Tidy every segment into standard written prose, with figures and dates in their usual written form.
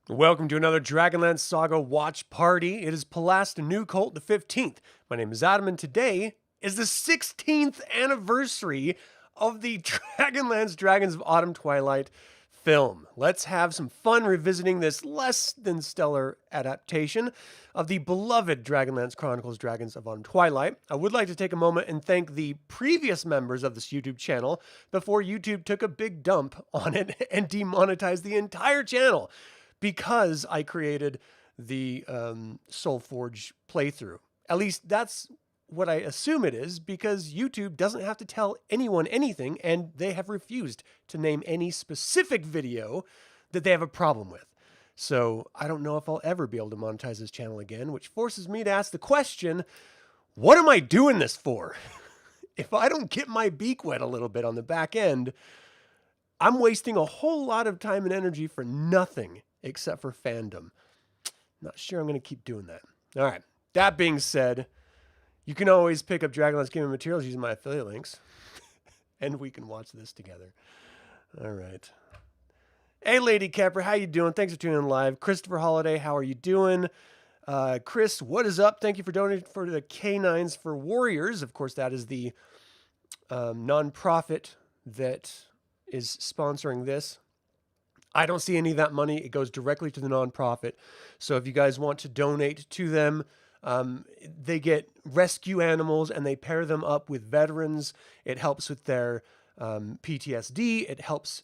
Welcome to another DragonLance Saga watch party. It is Palast New Cult the 15th. My name is Adam, and today is the 16th anniversary of the DragonLance Dragons of Autumn Twilight film. Let's have some fun revisiting this less than stellar adaptation of the beloved Dragonlance Chronicles Dragons of Autumn Twilight. I would like to take a moment and thank the previous members of this YouTube channel before YouTube took a big dump on it and demonetized the entire channel, because I created the Soulforge playthrough. At least that's what I assume it is, because YouTube doesn't have to tell anyone anything, and they have refused to name any specific video that they have a problem with. So I don't know if I'll ever be able to monetize this channel again, which forces me to ask the question, what am I doing this for? If I don't get my beak wet a little bit on the back end, I'm wasting a whole lot of time and energy for nothing except for fandom. Not sure I'm going to keep doing that. All right. That being said, you can always pick up Dragonlance Gaming Materials using my affiliate links, and we can watch this together. All right. Hey, Lady Kepper, how you doing? Thanks for tuning in live. Christopher Holiday, how are you doing? Chris, what is up? Thank you for donating for the Canines for Warriors. Of course, that is the nonprofit that is sponsoring this. I don't see any of that money. It goes directly to the nonprofit. So if you guys want to donate to them, they get rescue animals and they pair them up with veterans. It helps with their PTSD. It helps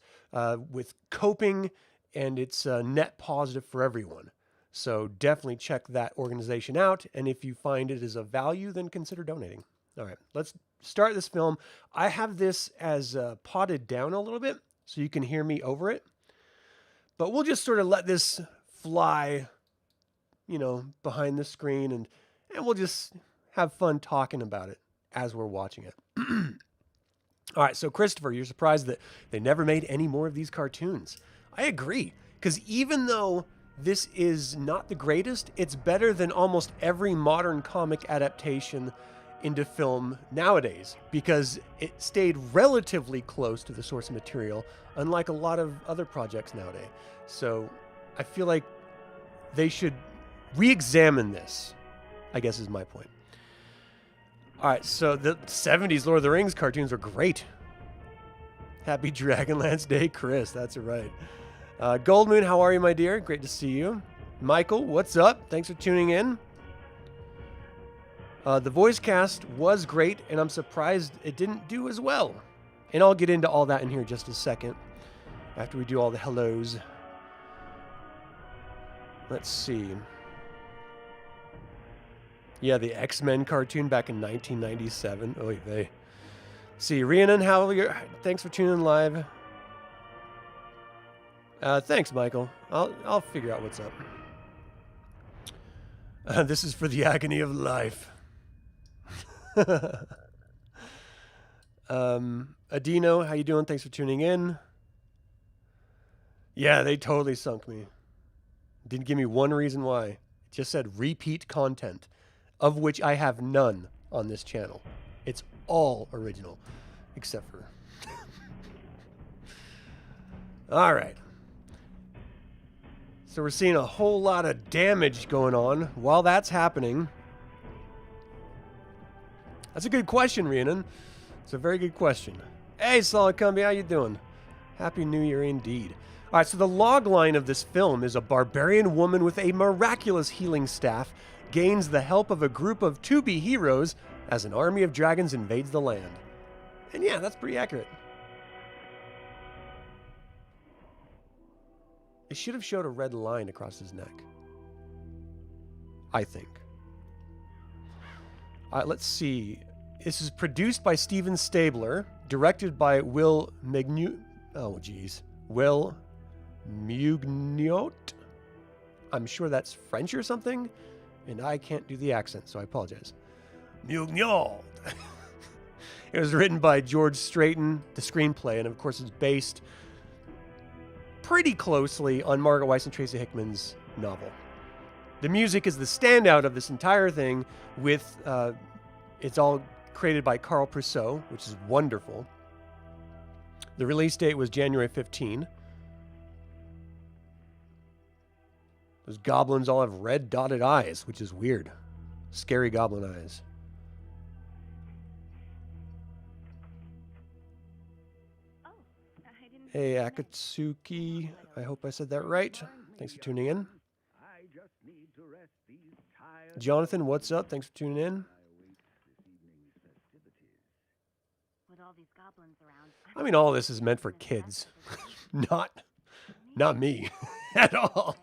with coping, and it's net positive for everyone. So definitely check that organization out. And if you find it is of value, then consider donating. All right, let's start this film. I have this as potted down a little bit so you can hear me over it. But we'll just sort of let this fly, you know, behind the screen, and we'll just have fun talking about it as we're watching it. All right, so Christopher, you're surprised that they never made any more of these cartoons. I agree, because even though this is not the greatest, it's better than almost every modern comic adaptation into film nowadays, because it stayed relatively close to the source material, unlike a lot of other projects nowadays. So I feel like they should re-examine this, I guess is my point. All right, so the 70s Lord of the Rings cartoons are great. Happy Dragonlance Day, Chris. That's right. Goldmoon, how are you, my dear? Great to see you. Michael, what's up? Thanks for tuning in. The voice cast was great, and I'm surprised it didn't do as well. And I'll get into all that in here in just a second, after we do all the hellos. Let's see. Yeah, the X-Men cartoon back in 1997. Oy vey. See, Rhiannon, how are you? Thanks for tuning in live. Thanks, Michael. I'll figure out what's up. This is for the agony of life. Adino, how you doing? Thanks for tuning in. Yeah, they totally sunk me. Didn't give me one reason why. It just said repeat content, of which I have none on this channel. It's all original, except for... All right. So we're seeing a whole lot of damage going on while that's happening. That's a good question, Rhiannon. It's a very good question. Hey, Solid Cumby, how you doing? Happy New Year indeed. All right, so the log line of this film is a barbarian woman with a miraculous healing staff gains the help of a group of to-be heroes as an army of dragons invades the land. And yeah, that's pretty accurate. It should have showed a red line across his neck, I think. All right, let's see. This is produced by Steven Stabler, directed by Will Mugniot. Will Mugniot. I'm sure that's French or something, and I can't do the accent, so I apologize. Mugniot. It was written by George Straighten, the screenplay, and of course it's based pretty closely on Margaret Weiss and Tracy Hickman's novel. The music is the standout of this entire thing, with it's all created by Carl Prousseau, which is wonderful. The release date was January 15. Those goblins all have red dotted eyes, which is weird. Scary goblin eyes. Hey, Akatsuki. I hope I said that right. Thanks for tuning in. Jonathan, what's up? Thanks for tuning in. I mean, all this is meant for kids. Not me at all.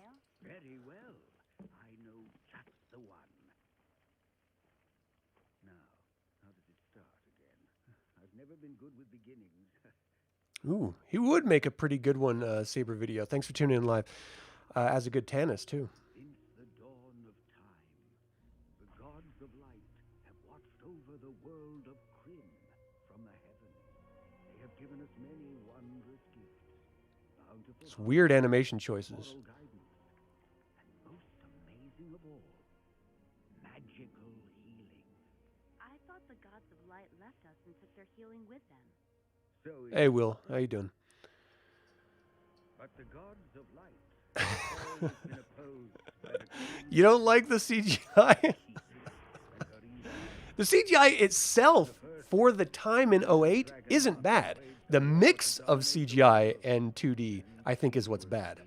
Very well. I know just the one. Now, how does it start again? I've never been good with beginnings. Ooh, he would make a pretty good one, Saber video. Thanks for tuning in live. As a good Tanis, too. Since the dawn of time, the gods of light have watched over the world of Krynn from the heavens. They have given us many wondrous gifts. Bountiful It's weird animation choices. moral guidance, and most amazing of all, magical healing. I thought the gods of light left us and took their healing with them. So Hey, Will. How you doing? but the gods of light have always been opposed by the You don't like the CGI? The CGI itself, for the time in 08, isn't bad. The mix of CGI and 2D, I think, is what's bad.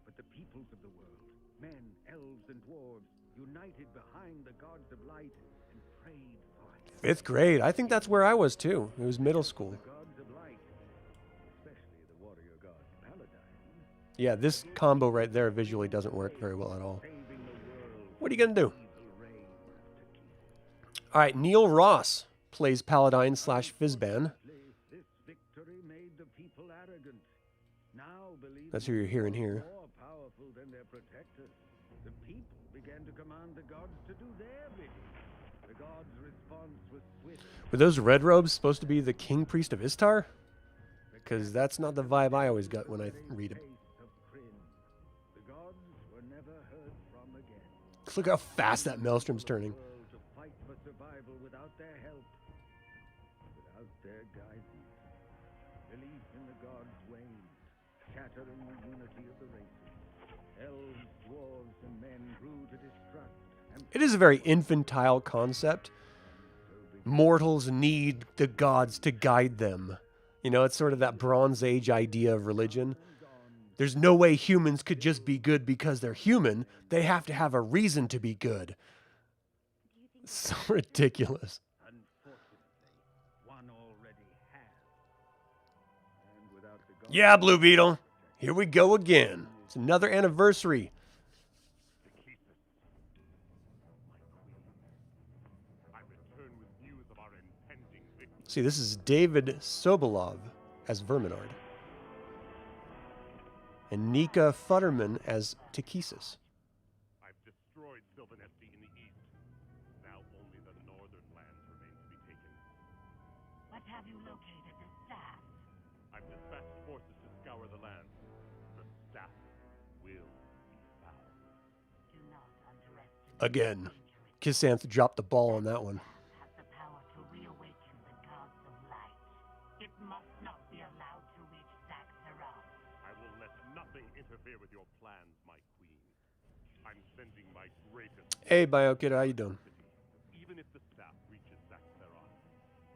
But the peoples of the world, men, elves, and dwarves, united behind the gods of light and prayed for it. 5th grade. I think that's where I was, too. It was middle school. The gods of light, especially the warrior god Paladin, Yeah, this combo right there visually doesn't work very well at all. saving the world What are you going to do? from evil reign of Takhisis. All right, Neil Ross plays Paladin / Fizzban. This victory made the people arrogant. Now believing That's who you're hearing here. more powerful than their protectors, the people began to command the gods to do their bidding. The gods' response was swift. Were those red robes supposed to be the king priest of Istar? Because that's not the vibe I always got when I read it. Face of Krynn. The gods were never heard from again. Look how fast that maelstrom's turning. World to fight for survival without their help, without their guidance. Belief in the gods waned, shattering the unity of the races. Elves, dwarves, and men grew to distrust and It is a very infantile concept. Mortals need the gods to guide them. You know, it's sort of that Bronze Age idea of religion. There's no way humans could just be good because they're human. They have to have a reason to be good. So ridiculous. unfortunately, one already has. And without the gods, Yeah, Blue Beetle. Here we go again. It's another anniversary. Takhisis, my queen, I return with news of our impending victory. See, this is David Sobolov as Verminard. And Nika Futterman as Takhisis. I've destroyed Sylvanesti in the east. Now only the northern lands remain to be taken. But have you located the staff? I've dispatched forces to scour the land. The staff will be found. Do not underestimate Again. the danger it Kisanth dropped the ball on that one. has the power to reawaken the gods of light. It must not be allowed to reach Zaxxaroth. I will let nothing interfere with your plans, my queen. I'm sending my greatest. Hey, BioKid, how you doing? Even if the staff reaches Zaxxaroth,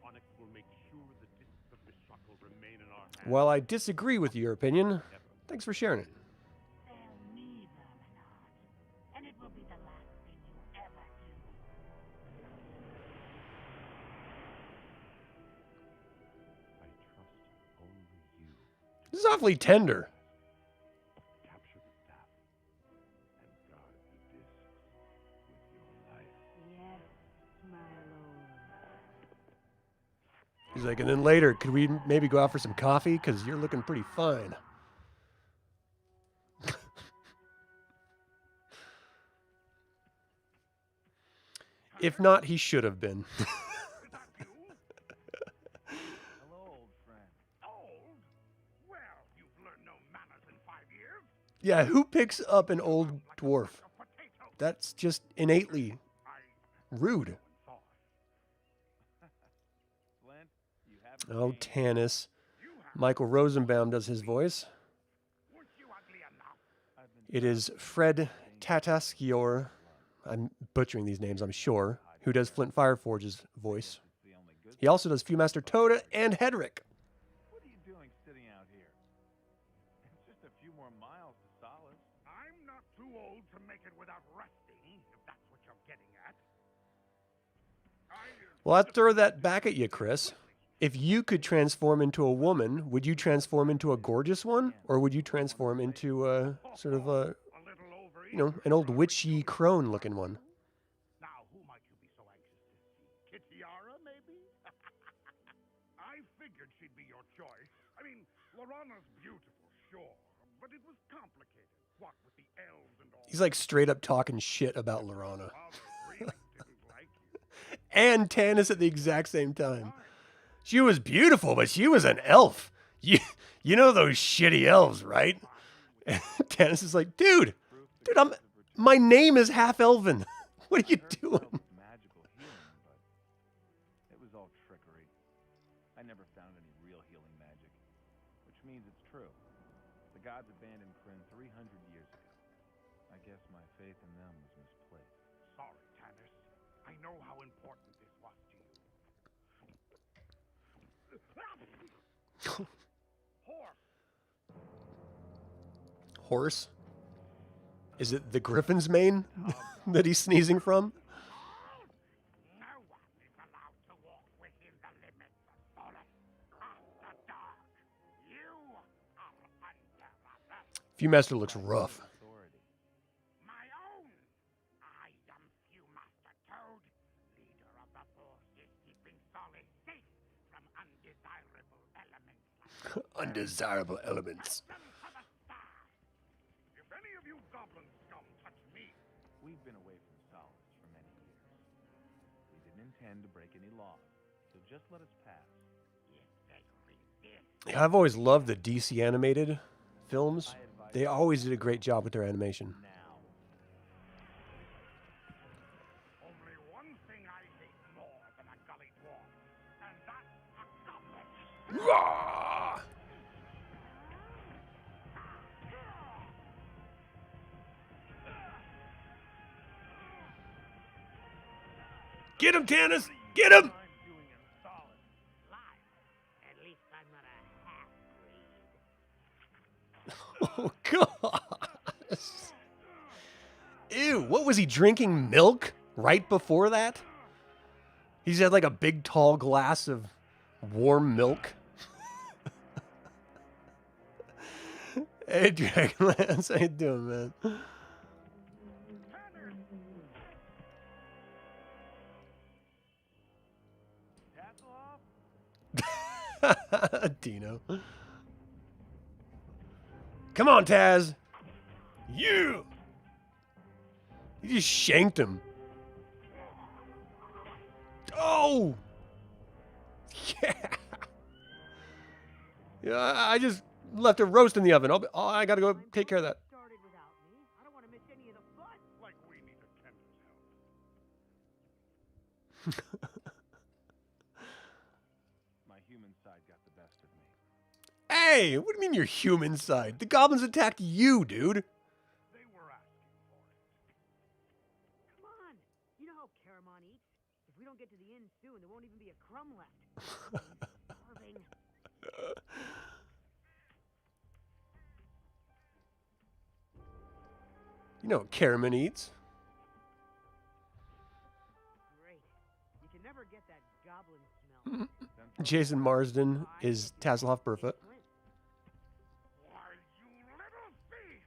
Onyx will make sure the discs of Mishrak will remain in our hands. Well, I disagree with your opinion. Thanks for sharing it. Fail me, Verminard, and it will be the last thing you ever do. I trust only you. This is awfully tender. Capture the staff and guard the discs with your life. Yes, my lord. He's like, and then later, could we maybe go out for some coffee? Because you're looking pretty fine. If not, he should have been. hello, old friend. Old? Well, you've learned no manners in 5 years. Yeah, who picks up an old dwarf? A potato. That's just innately I rude. thought. Flint, you haven't Oh, changed. Tanis. You have. Michael Rosenbaum does his voice. Weren't you ugly enough? I've been It is Fred Tataskior. I'm butchering these names, I'm sure. Who does Flint Fireforge's voice. He also does Viewmaster Toda and Hedrick. What are you doing sitting out here? It's just a few more miles to Solace. I'm not too old to make it without resting, if that's what you're getting at. Well, I'd throw that back at you, Chris. If you could transform into a woman, would you transform into a gorgeous one? Or would you transform into a sort of a, you know, an old witchy crone looking one? Now, who might you be so anxious to see? Kitiara, maybe? I figured she'd be your choice. I mean, Lorana's beautiful, sure, but it was complicated. What with the elves and all. He's like straight up talking shit about Lorana. Father really didn't like you. And Tanis at the exact same time. She was beautiful, but she was an elf. You know those shitty elves, right? And Tanis is like, dude, my name is half-elven. What are you doing? Magical healing, but it was all trickery. I never found any real healing magic, which means it's true. The gods abandoned Krynn 300 years ago. I guess my faith in them was misplaced. Sorry, Tanis. I know how important this was to you. Horse. Horse? Is it the griffin's mane that he's sneezing from? No one is allowed to walk within the limits of Solace after dark. You are under arrest. Viewmaster looks rough. Authority. My own. I am Viewmaster Toad, leader of the forces keeping Solace safe from undesirable elements like Undesirable elements. them to the stars. If any of you goblin scum touch me, We've been away from Solace for many years. We didn't intend to break any laws, so just let us pass. If they resist, Yeah, I've always loved the DC animated films. They always did a great job with their animation. Now. only one thing I hate more than a gully dwarf, and that's a goblin. Rawr! Get him, Tanis! Get him! I'm doing in Solace. live. At least I'm not a half-breed. Oh, gosh. Ew, what was he drinking? Milk right before that? He's had like a big tall glass of warm milk. Hey, Dragonlance, how you doing, man? Dino. Come on, Taz. You. You just shanked him. Oh. Yeah. Yeah, I just left a roast in the oven. I gotta go take care of that. Started without me. I don't want to miss any of the fun. Like we need a Kenner's help. My human side got the best of me. Hey, what do you mean your human side? The goblins attacked you, dude. They were asking for it. Come on. You know how Caramon eats? If we don't get to the inn soon, there won't even be a crumb left. Starving. You know what Caramon eats. Great. You can never get that goblin smell. Jason Marsden is Tasselhoff Burfoot. Why, you little thief!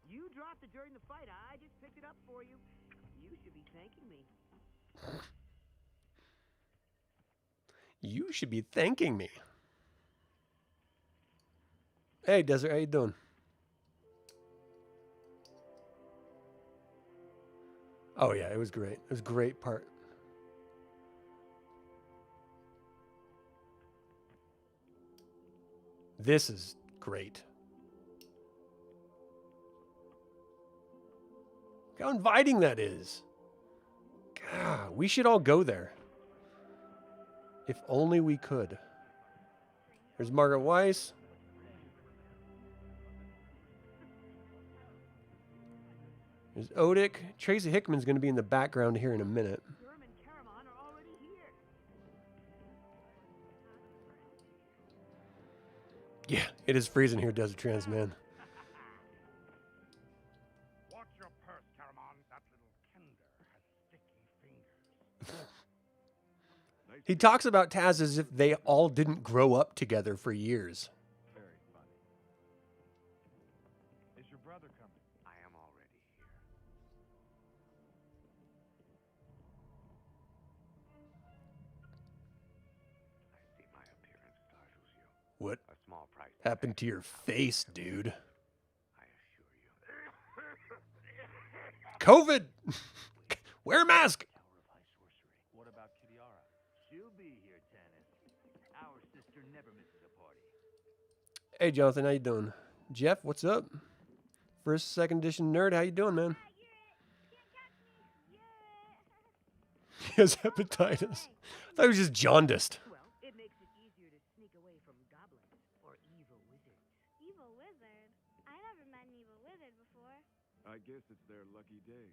You dropped it during the fight. I just picked it up for you. You should be thanking me. You should be thanking me. Hey, Desert, how you doing? Oh yeah, it was great. It was a great part. This is great. Look how inviting that is. God, we should all go there. If only we could. There's Margaret Weiss. There's Odic. Tracy Hickman's going to be in the background here in a minute. Sturm and Caramon are already here. Yeah, it is freezing here, Desert Trans, man. Watch your purse, Caramon. That little kender has sticky fingers. He talks about Taz as if they all didn't grow up together for years. Very funny. Is your brother coming? I am already here. I see my appearance startles you. What A small price. happened to your face, dude? I assure you. COVID! Wear a mask! What about Kitiara? She'll be here, Tanis. Our sister never misses a party. Hey, Jonathan, how you doing? Jeff, what's up? First, second edition nerd, how you doing, man? He has hepatitis. I thought he was just jaundiced. Well, it makes it easier to sneak away from goblins or evil wizards. Evil wizard? I never met an evil wizard before. I guess it's their lucky day.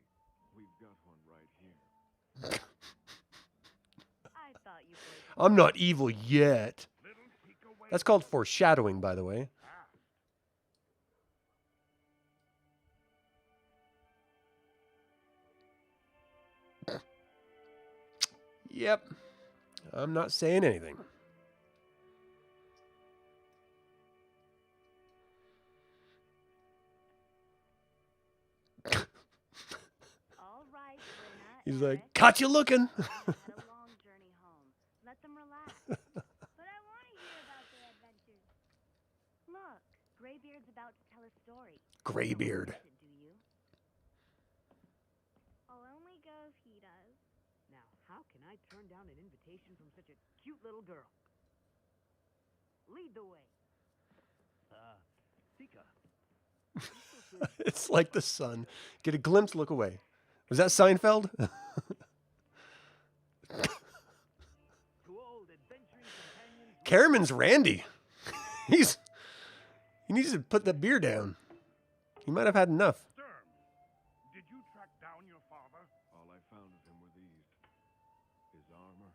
We've got one right here. I thought you boys I'm not evil yet. That's called foreshadowing, by the way. Yep. I'm not saying anything. all right, Brenna. He's like, Eric. caught you looking. I had a long journey home. Let them relax. But I want to hear about their adventures. Look, Graybeard's about to tell a story. Graybeard. Listen, do you? I'll only go if he does. Now, how can I turn down an invitation from such a cute little girl? Lead the way. Sika. It's like the sun. Get a glimpse, look away. Was that Seinfeld? To old adventuring companions. Caraman's Randy. He needs to put that beer down. He might have had enough. Sturm, did you track down your father? All I found of him were these. His armor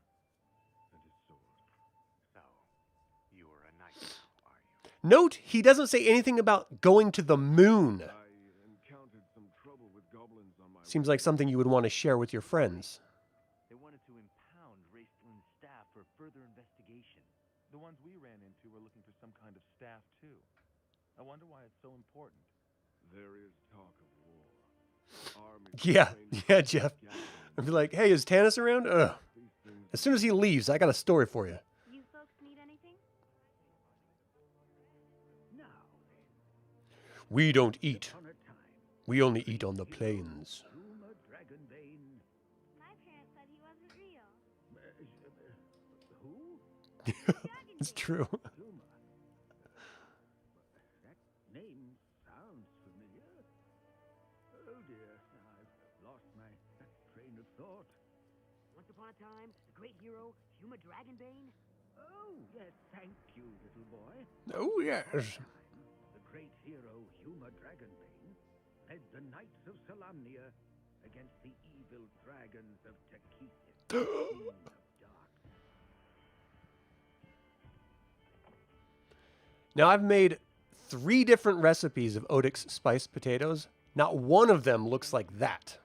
and his sword. So, you are a knight now, are you? Note, he doesn't say anything about going to the moon. I encountered some trouble with goblins on my Seems way. like something you would want to share with your friends. They wanted to impound Raistlin's staff for further investigation. The ones we ran into were looking for some kind of staff, too. I wonder why it's so important. There is talk of war. Armies Yeah, trained yeah, to Jeff. gather I'd be like, hey, is Tanis around? Ugh. these things. As soon as he leaves, I got a story for you. You folks need anything? Now We don't eat. then, upon a time, We only eat on the plains. Humor Dragonbane. My parents said he wasn't real. Who? It's true. Zuma. That name sounds familiar. Oh dear, I've lost my train of thought. Once upon a time, the great hero, Huma Dragonbane. Oh, yes, thank you, little boy. Oh, yes. The great hero, Huma Dragonbane, led the Knights of Solamnia against the evil dragons of Takhisis, Queen of Darkness. Now, I've made 3 different recipes of Odic's spiced potatoes. Not one of them looks like that.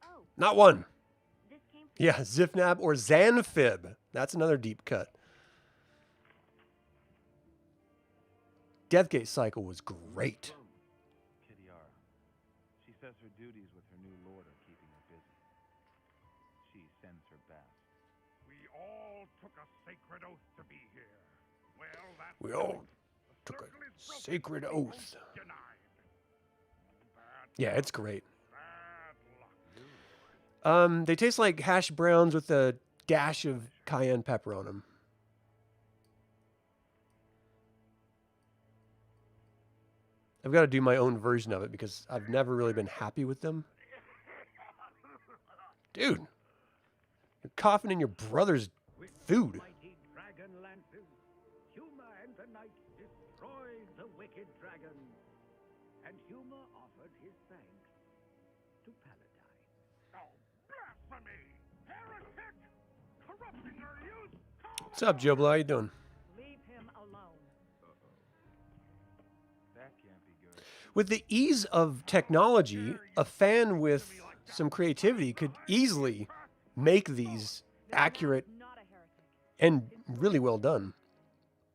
Oh, Not one. this came from Yeah, Zifnab or Zanfib. That's another deep cut. Deathgate Cycle was great. Kitiara. She says her duties with her new lord are keeping her busy. She sends her best. We all took a sacred oath to be here. Well, that's We all the took a circle is broken, sacred the oath. denied. Bad Yeah, it's great. Bad luck. They taste like hash browns with a dash of cayenne pepper on them. I've got to do my own version of it because I've never really been happy with them. Dude, you're coughing in your brother's With food. mighty dragon lances, 'Huma and the Knights destroyed the wicked dragon. Then the and humor offered his thanks to Paladine. Oh, blasphemy! Heretic! Corrupting our youth! What's up, Joe Blow? How you doing? Leave him alone. That can't be good. With the ease of technology, a fan with some creativity could easily make these accurate Not a heretic. and really well done.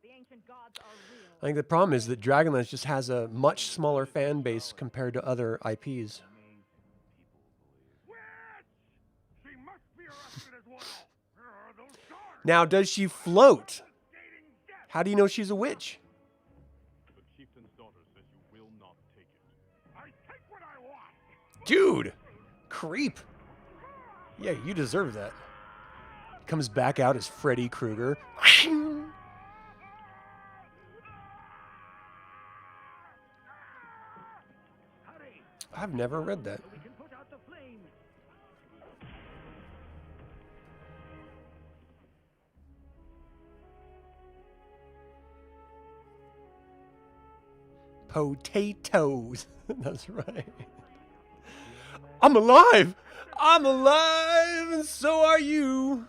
The ancient gods are real. I think the problem is that Dragonlance just has a much smaller fan base compared to other IPs. Amazing people believe. Witch! She must be arrested as well. Those guards! Now, does she float? Gating death! How do you know she's a witch? The chieftain's daughter says you will not take it. I take what I want! Dude! Creep! Yeah, you deserve that. Comes back out as Freddy Krueger. Hurry, I've never read that. so we can put out the flames. Potatoes. That's right. I'm alive! I'm alive, and so are you.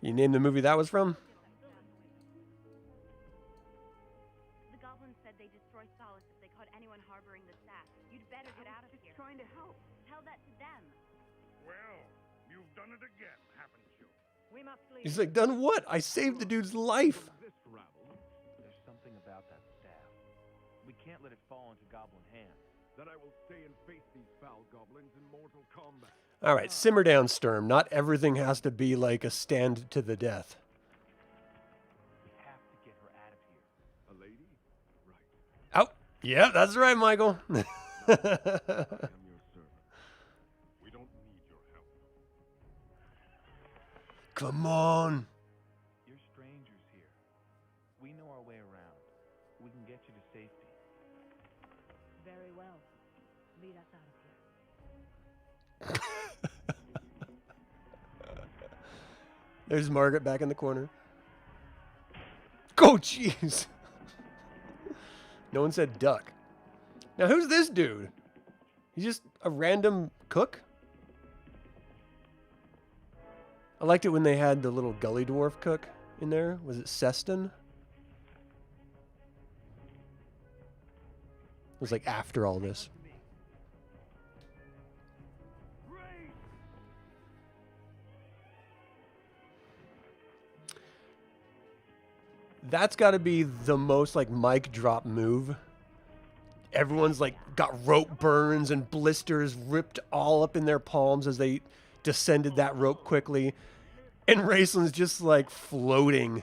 You name the movie that was from? The goblins said they destroy Solace if they caught anyone harboring the staff. You'd better get out of here. Trying to help. Tell that to them. Well, you've done it again, haven't you? We must leave. He's like, done what? I saved the dude's life. There's something about that staff. We can't let it fall into goblin hands. Then I will stay and face these foul goblins in mortal combat. All right, simmer down, Sturm. Not everything has to be like a stand to the death. We have to get her out of here. A lady? Right. Oh, yeah, that's right, Michael. I am your servant. We don't need your help. Come on. You're strangers here. We know our way around. We can get you to safety. Very well. Lead us out of here. There's Margaret back in the corner. Oh, jeez. No one said duck. Now, who's this dude? He's just a random cook? I liked it when they had the little gully dwarf cook in there. Was it Seston? It was like after all this. That's got to be the most like mic drop move. Everyone's like got rope burns and blisters ripped all up in their palms as they descended that rope quickly. And Raistlin's just like floating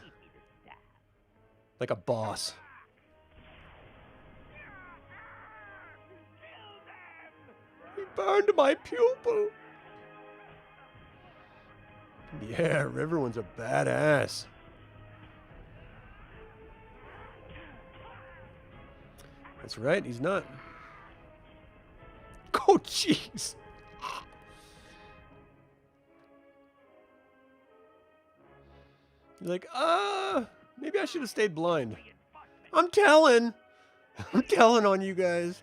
like a boss. He burned my pupil. Yeah, everyone's a badass. That's right, he's not. Oh, jeez. He's like, maybe I should have stayed blind. I'm telling. I'm telling on you guys.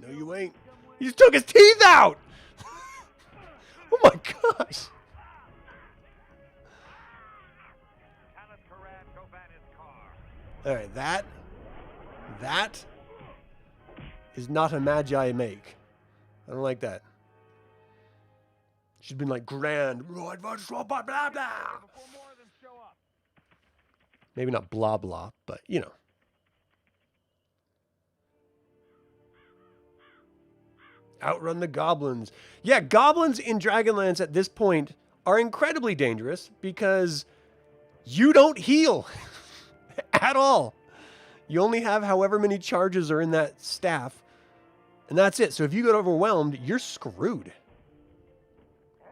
No, you ain't. He just took his teeth out. Oh, my gosh. All right, that is not a magi make. I don't like that. She's been like grand. Blah, blah, blah, blah. Maybe not blah, blah, but you know. Outrun the goblins. Yeah, goblins in Dragonlance at this point are incredibly dangerous because you don't heal at all. You only have however many charges are in that staff, and that's it. So if you get overwhelmed, you're screwed. Oh,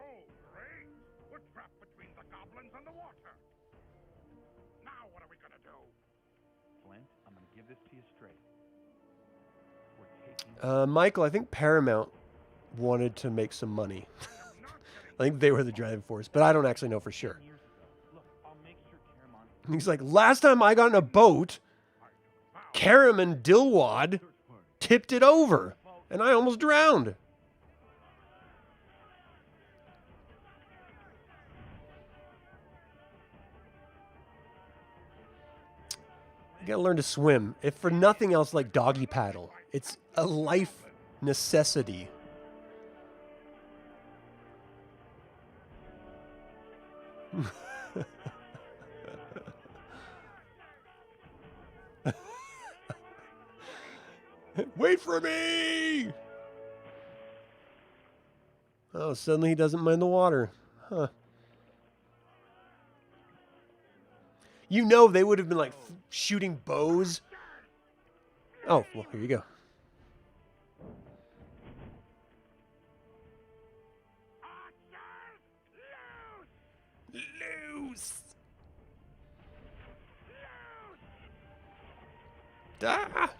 great! We're trapped between the goblins and the water. Now what are we gonna do? Flint, I'm gonna give this to you straight. We're taking Michael, I think Paramount wanted to make some money. I think they were the driving force, but I don't actually know for sure. years ago. Look, I'll make sure Caramon He's like, last time I got in a boat, Karam and Dilwad tipped it over, and I almost drowned. You gotta learn to swim. If for nothing else, like doggy paddle. It's a life necessity. Wait for me! Oh, suddenly he doesn't mind the water. Huh. You know they would have been like shooting bows. Oh, well, here you go. Loose! Ah!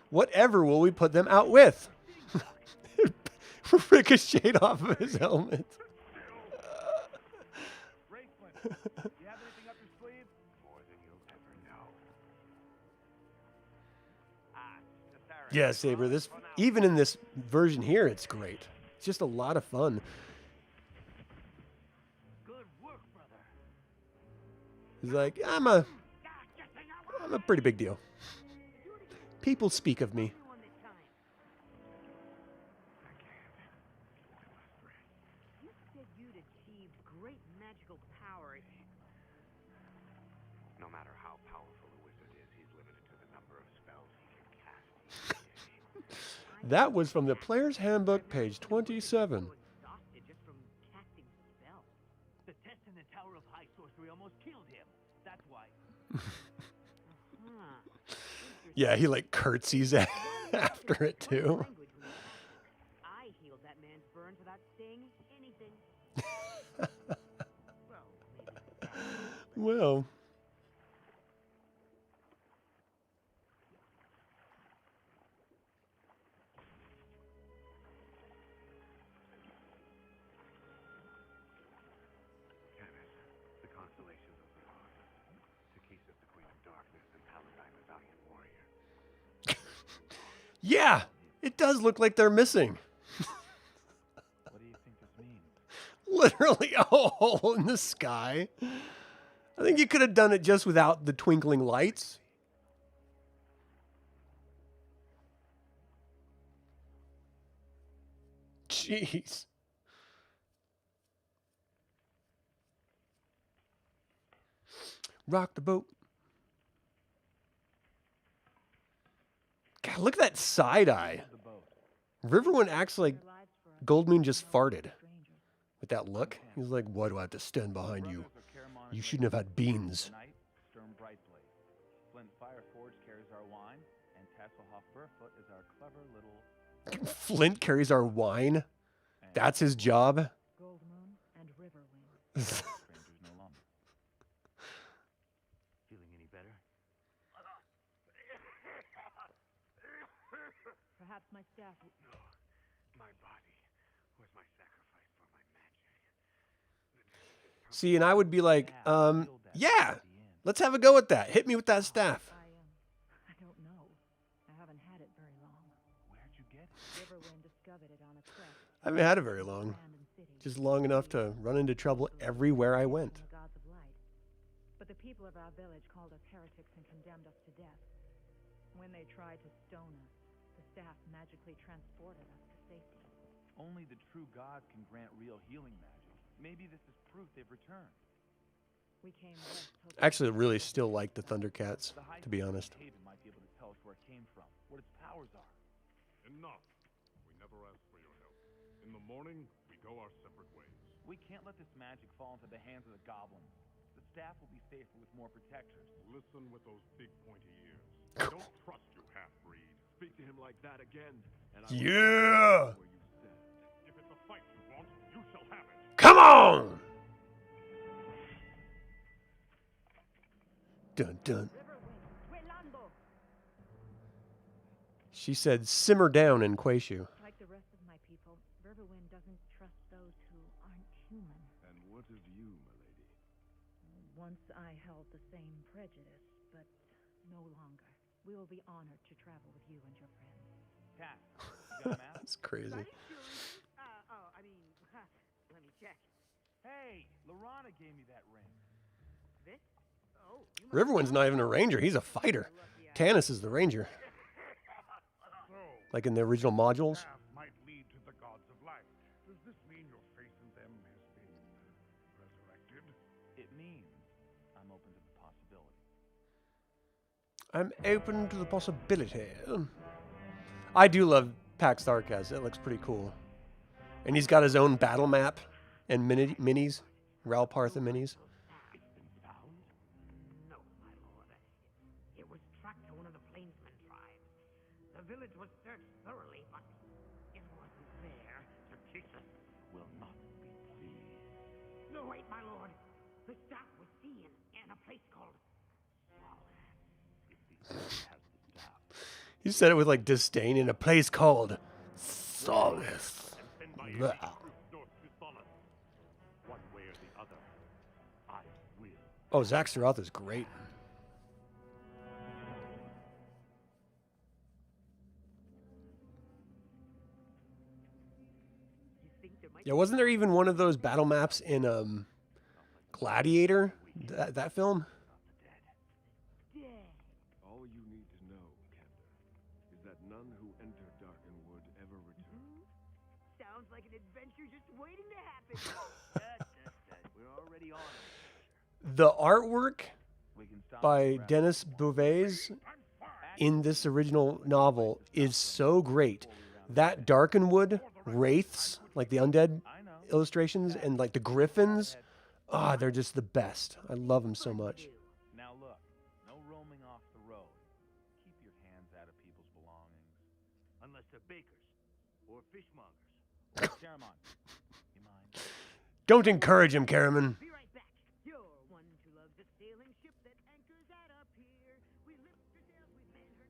Whatever will we put them out with? Ricocheted off of his helmet. Raistlin, you have anything up your sleeve? More than you'll ever know. Yeah, Saber, this even in this version here, it's great. It's just a lot of fun. Good work, brother. He's like, I'm a pretty big deal. People speak of me. You said you'd achieved great magical power. No matter how powerful a wizard is, he's limited to the number of spells he can cast. That was from the Player's Handbook, page 27. Exhausted just from casting spells. The test in the Tower of High Sorcery almost killed him. That's why. Yeah, he like curtsies after it too. I healed that man's burns without saying anything. Well. Tanis, the constellations of the Lord. Takhisis, the Queen of Darkness, and Paladine, the valiant warrior. Yeah, it does look like they're missing. What do you think this means? Literally a hole in the sky. I think you could have done it just without the twinkling lights. Jeez. Rock the boat. God, look at that side eye. The boat. Riverwind acts like Goldmoon just farted. With that look, he's like, why do I have to stand behind you? You shouldn't have had beans. Tonight, Sturm Brightblade. Flint Fireforge carries our wine, and Tasselhoff Burfoot is our clever little... Flint carries our wine. That's his job. Goldmoon and Riverwind. Strangers no longer. Feeling any better? Perhaps my staff. No, my body was my sacrifice for my magic. See, and I would be like, yeah, let's have a go at that. Hit me with that staff. I don't know. I haven't had it very long. Where'd you get it? Riverwind discovered it on a quest. I haven't had it very long. Abandoned city. Just long enough to run into trouble everywhere I went. The gods of light. But the people of our village called us heretics and condemned us to death. When they tried to stone us, the staff magically transported us to safety. Only the true gods can grant real healing magic. Maybe this is proof they've returned. We came west hoping Actually, I really still like the Thundercats, The High to be Priestess honest. Haven might be able to tell us where it came from, what its powers are. Enough. We never asked for your help. In the morning, we go our separate ways. We can't let this magic fall into the hands of the goblins. The staff will be safer with more protectors. Listen with those big pointy ears. I don't trust you, half-breed. Speak to him like that again, and I Yeah! will where you stand. If it's a fight you want, you shall have it. Come on! Dun dun. She said, simmer down in Quayshu. like the rest of my people, Riverwind doesn't trust those who aren't human. And what is you, my lady? Once I held the same prejudice, but no longer. We will be honored to travel with you and your friends. Cat, you got a map? That's crazy. Let me check. Hey, Lorana gave me that ring. This? Oh, you Riverwind's not even a ranger. He's a fighter. Tanis is the ranger. So, Like in the original modules. staff might lead to the gods of light. Does this mean your faith in them has been resurrected? It means I'm open to the possibility. I'm open to the possibility. I do love Pax Tharkas. It looks pretty cool. And he's got his own battle map and minis. Ralpartha minis. It's been found? No, my lord. It was tracked to one of the plainsman tribes. The village was searched thoroughly, but it wasn't there. Takhisis will not be pleased. No, wait, my lord. The staff was seen in a place called Lawless. If the elf has the staff, He said it with like disdain in a place called Solace. and send my Blah. elite troops north to Solace. One way or the other, I will. Oh, Zaxxaroth is great. You think there might Yeah, wasn't there even one of those battle maps in Gladiator? That film? be dead? All you need to know, Kender, is that none who enter Darkenwood ever return. Sounds like an adventure just waiting to happen. We're already on it. The artwork We can stop by and grab Dennis Beauvais in this original novel is so great. That Darkenwood wraiths, like the undead I know. illustrations, and like the griffins, they're just the best. I love them so much. Now look, no roaming off the road. Keep your hands out of people's belongings. Unless they're bakers or fishmongers. Caramon, you mind? Don't encourage him, Karaman. Be right back. You're one who loves a sailing ship that anchors at a pier. We lift her sails, we man her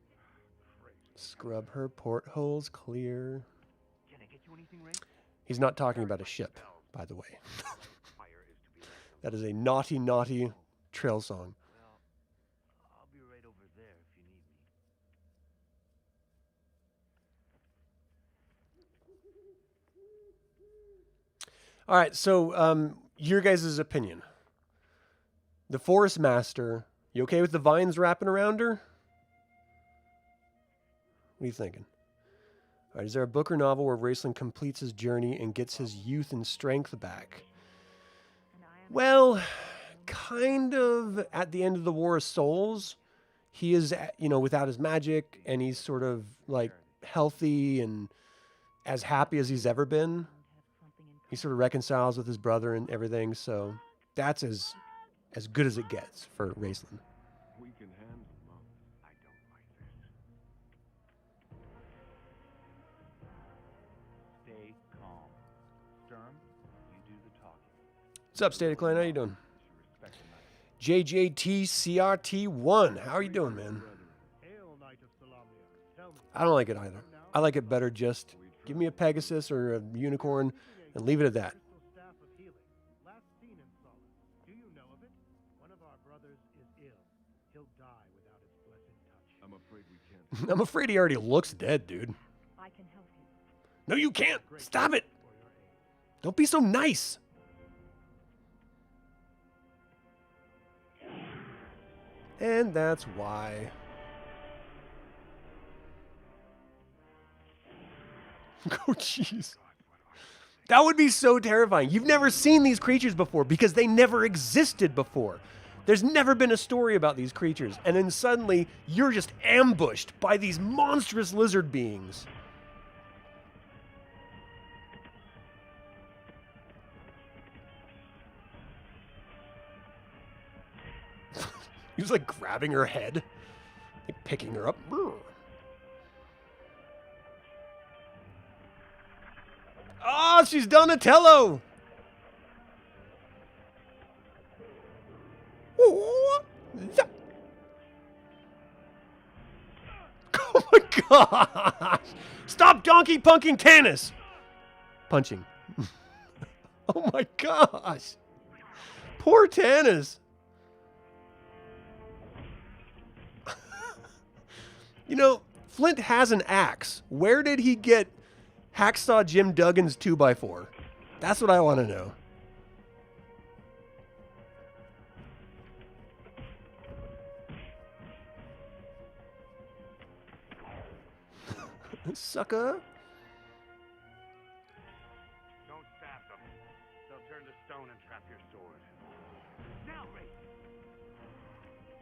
decks. Scrub her portholes clear. Can I get you anything, Ray? He's not talking about a ship, by the way. Fire is to be left That is a naughty, naughty trail song. Well, I'll be right over there if you need me. All right, so your guys' opinion. The Forest Master, you okay with the vines wrapping around her? What are you thinking? All right, is there a book or novel where Raistlin completes his journey and gets his youth and strength back? And I am Well, kind of at the end of the War of Souls. He is, without his magic, and he's sort of like healthy and as happy as he's ever been. have something in He sort of reconciles with his brother and everything, so that's as good as it gets for Raistlin. We can handle them. I don't like this. Stay calm. Sturm, you do the talking. What's up, State of Clan? How you doing? You respect the knife. JJTCRT1. How are you doing, man? Hail, Knight of Salamia. Tell me, I don't like it either. I like it better just give me a Pegasus or a unicorn and leave it at that. crystal staff of healing, last seen in Solace. Do you know of it? One of our brothers is ill. He'll die without its blessed touch. I'm afraid we can't. I'm afraid he already looks dead, dude. I can help you. No, you can't. Stop it. For your aid. Don't be so nice. And that's why. Oh, jeez. That would be so terrifying. You've never seen these creatures before because they never existed before. There's never been a story about these creatures. And then suddenly you're just ambushed by these monstrous lizard beings. He was like grabbing her head, like picking her up. Oh, she's Donatello! Oh my gosh! Stop donkey punking Tanis! Punching. Oh my gosh! Poor Tanis! You know, Flint has an axe. Where did he get Hacksaw Jim Duggan's 2x4? That's what I want to know. Sucker. Don't stab them. They'll turn to stone and trap your sword. Now, Ray.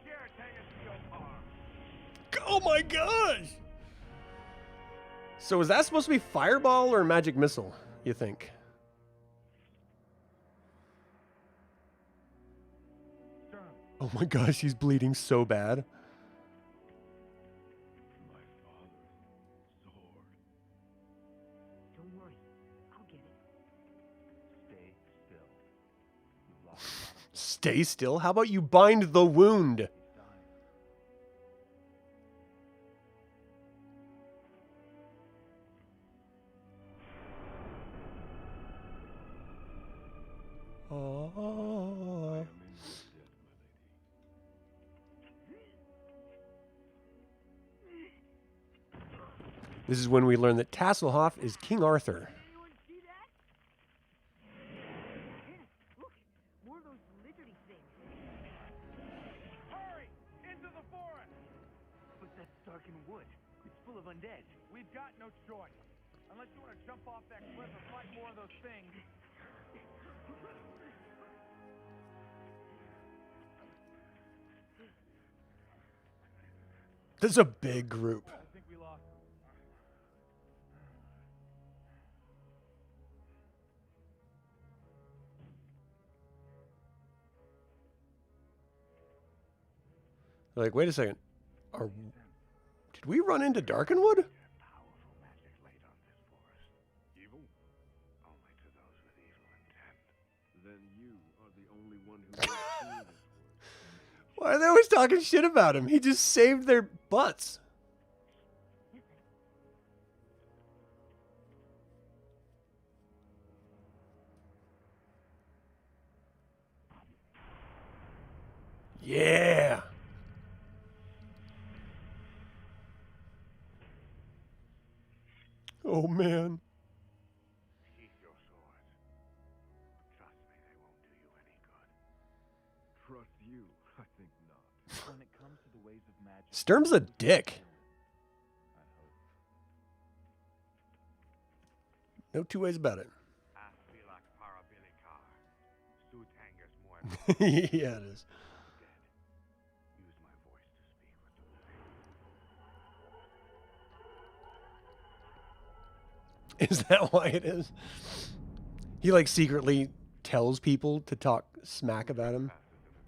Here, take us to your arm. Oh my gosh! So is that supposed to be fireball or magic missile, you think? Oh my gosh, he's bleeding so bad. My father's sword. Don't worry. I'll get it. Stay still. You've lost a lot of blood. Stay still? How about you bind the wound? He's dying. Oh. I am in your debt, my lady. This is when we learn that Tasselhoff is King Arthur. Anyone see that? Yeah, look. More of those lizardy things. Hurry! Into the forest! But that's darkened wood. It's full of undead. We've got no choice. Unless you want to jump off that cliff or fight more of those things. This is a big group. I think we lost. Like, wait a second. Did we run into Darkenwood? Powerful magic laid on this forest. Evil? Only to those with evil intent. Then you are the only one who can see this word. Why are they always talking shit about him? He just saved their butts. Yeah. Oh man. Keep your sword. Trust me, they won't do you any good. Trust you? I think not. When it comes to the ways of magic, Sturm's a dick. I hope. No two ways about it. Ask me like Parabilikar. Sutangas more Yeah, it is. dead. Use my voice to speak with the living. Is that why it is? He like secretly tells people to talk smack about him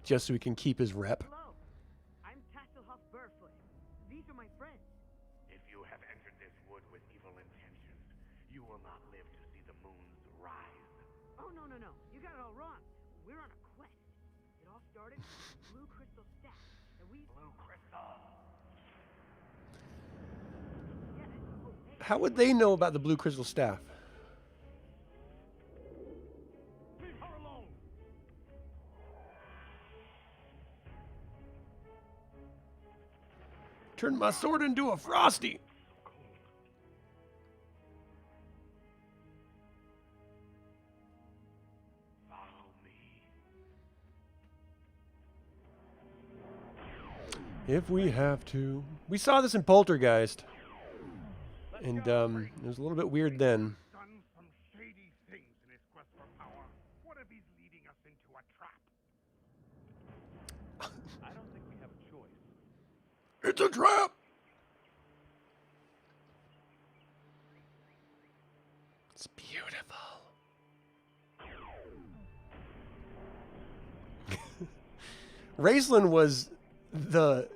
just so he can keep his rep. Hello. I'm Tasselhoff Barefoot. These are my friends. If you have entered this wood with evil intentions, you will not live to see the moon's rise. Oh, no. You got it all wrong. We're on a quest. It all started with the blue crystal staff that we... Blue crystal. Yeah, oh, hey. How would they know about the blue crystal staff? Leave her alone. Turn my sword into a frosty. Follow me. If we have to. We saw this in Poltergeist. And it was a little bit weird then. Done some shady things in his quest for power. What if he's leading us into a trap? I don't think we have a choice. It's a trap! It's beautiful. Raistlin was the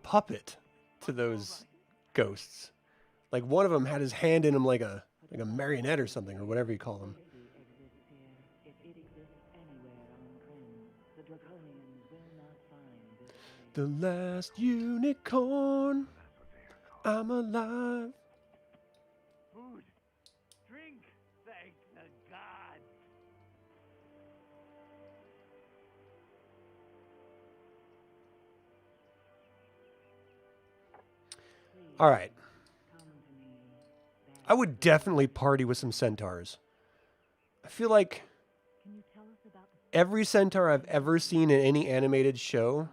puppet to those ghosts. Like one of them had his hand in him like a marionette or something, or whatever you call them. If it exists anywhere on Krynn, the Draconians will not find this place. The last unicorn, I'm alive. Food. Drink. Thank the gods. All right. Come to me. I would definitely party with some centaurs. I feel like Can you tell us about the every centaur I've ever seen in any animated show,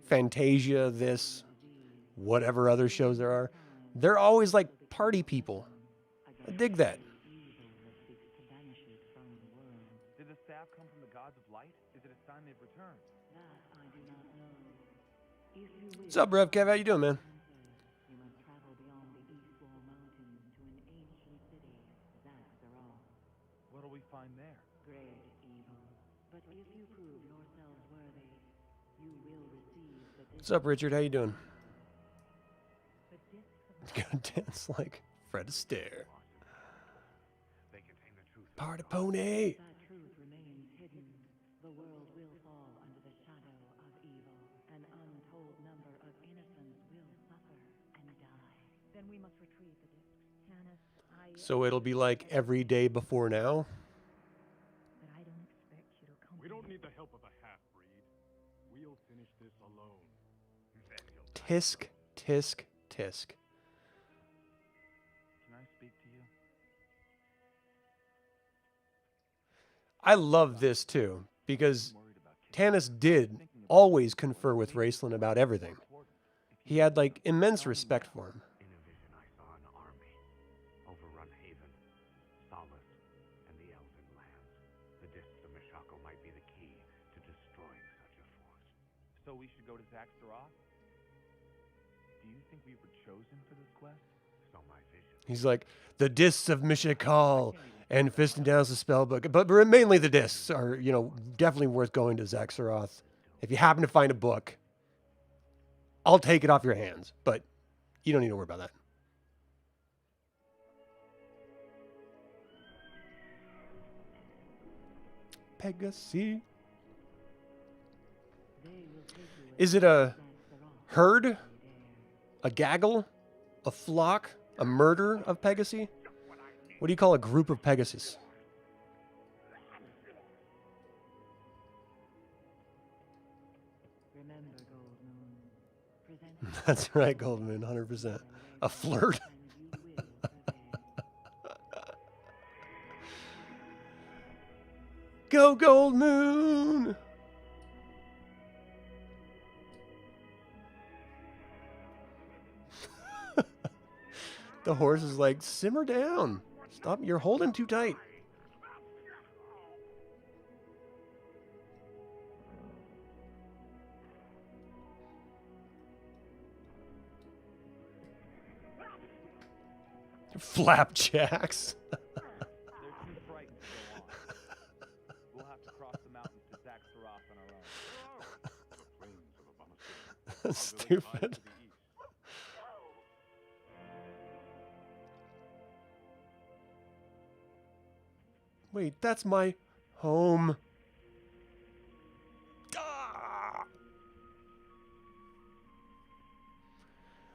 Fantasia, this, whatever other shows there are, they're always like party people. I dig that. Did the staff come from the gods of light? Is it a sign they've returned? That I do not know. If you wish What's up, Rev Kev? How you doing, man? you must travel beyond the East Wall Mountains to an ancient city, Zaxxaroth. What'll we find there? Great evil. But if you prove yourselves worthy, you will receive the What's up, Richard? How you doing? the discs of Gonna dance like Fred Astaire. They contain the truth. Party pony. that truth remains hidden, the world will fall under the shadow of evil. An untold number of innocents will suffer and die. Then we must retrieve the discs. Tanis, So it'll be like every day before now. but I don't expect you to come. We don't need the help of a half-breed. We'll finish this alone. Then you'll Tisk, tisk, tisk. Can I speak to you? I love this too, because I'm worried about kids. Tanis did always confer with Raistlin about everything. He had like immense respect for him. In a vision, I saw an army overrun Haven, Lawless, and the Elven lands. The discs of Mishako might be the key to destroying such a force. So we should go to Zaxxaroth? Do you think we were chosen for this quest? So my vision. He's like, the discs of Mishakal and Fist and Down's the spell book. But mainly the discs are, you know, definitely worth going to Zaxxaroth. If you happen to find a book, I'll take it off your hands. But you don't need to worry about that. Pegasus. They will take you Is it a herd, a gaggle, a flock, a murder of Pegasi? What do you call a group of Pegasus? Remember, Goldmoon. Present That's right, Goldmoon, 100%. A flirt. and you will prevail. Go Goldmoon! The horse is like, simmer down. Stop, you're holding too tight. Flapjacks. They're too frightened to go on. We'll have to cross the mountains to Zaxxaroth on our own. The plains of Abomination. Stupid. Wait, that's my home. Ah!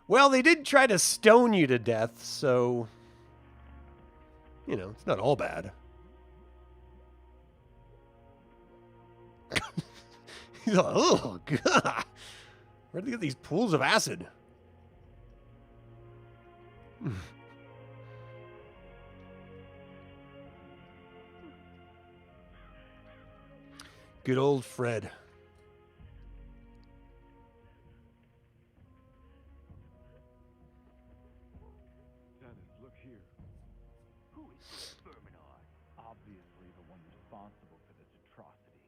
Well, they did try to stone you to death, so, you know, it's not all bad. He's like, oh, God. Where'd they get these pools of acid? Good old Fred. Tanis, look here. Who is this Verminar? Obviously the one responsible for this atrocity.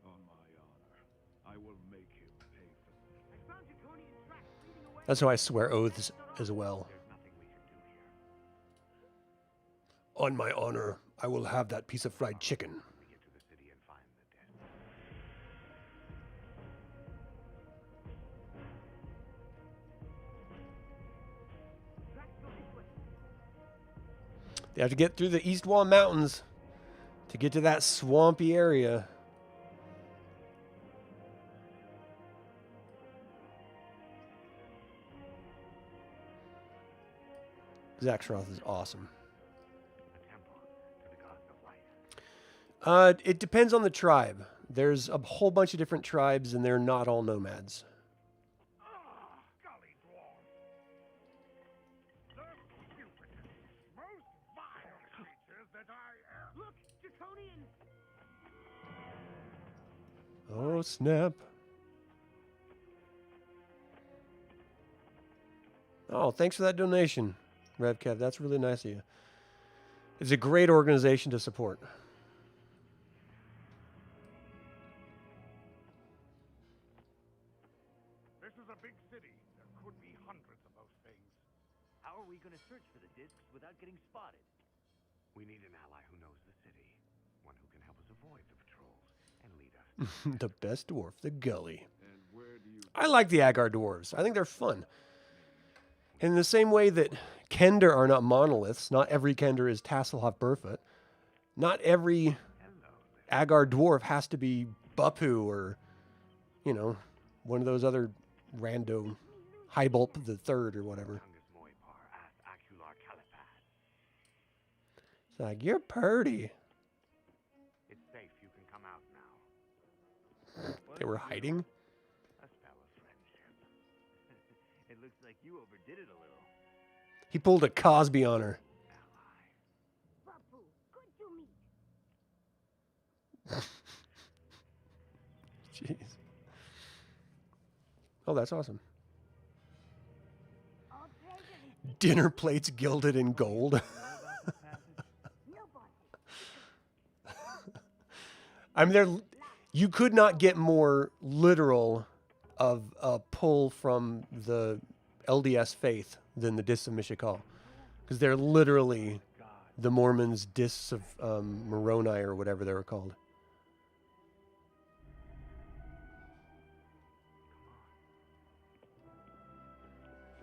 On my honor, I will make him pay for this. I found Draconian tracks leading away. That's how I swear oaths as well. There's nothing we can do here. On my honor, I will have that piece of fried chicken. We get to the city and find the disc. Tracks go this way. They have to get through the East Wall Mountains to get to that swampy area. Zaxxaroth is awesome. The temple to the gods of light. It depends on the tribe. There's a whole bunch of different tribes, and they're not all nomads. Golly dwarf. snap. Oh, thanks for that donation, RevKev. That's really nice of you. It's a great organization to support. This is a big city. There could be hundreds of those things. How are we going to search for the discs without getting spotted? We need an ally who knows the city. One who can help us avoid the patrols and lead us. The best dwarf, the gully. And where do you... I like the Agar dwarves. I think they're fun. In the same way that Kender are not monoliths, not every Kender is Tasselhoff Burfoot. Not every Agar dwarf has to be Bapu or, you know, one of those other rando Hybulp the Third or whatever. It's like, you're purty. It's safe. You can come out now. They were hiding. A spell of friendship. It looks like you overdid it a little. He pulled a Cosby on her. Babu, good to meet. Jeez. Oh, that's awesome. All treasure. Dinner plates gilded in gold. I mean, you could not get more literal of a pull from the LDS faith than the Discs of Mishakal. Because they're literally the Mormons' Discs of Moroni or whatever they were called.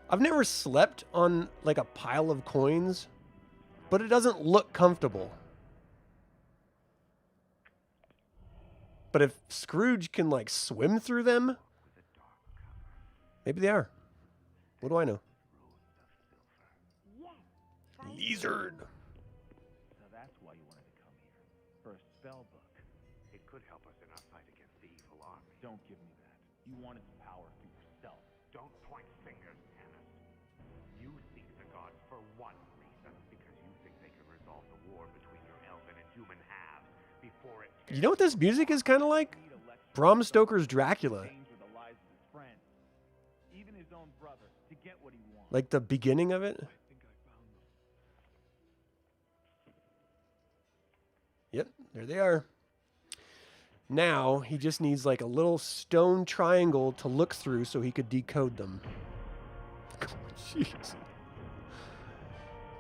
I've never slept on like a pile of coins, but it doesn't look comfortable. But if Scrooge can like swim through them, maybe they are. What do I know? Lizard. So that's why you wanted to come here. For a spell book. It could help us in our fight against the evil army. Don't give me that. You wanted the power for yourself. Don't point fingers, Tanis. You seek the gods for one reason, because you think they can resolve the war between your elven and human halves before it... You know what this music is kind of like? Bram Stoker's Dracula. Even his own brother, to get what he wants. Like the beginning of it? Yep, there they are. Now, he just needs like a little stone triangle to look through so he could decode them. Jeez.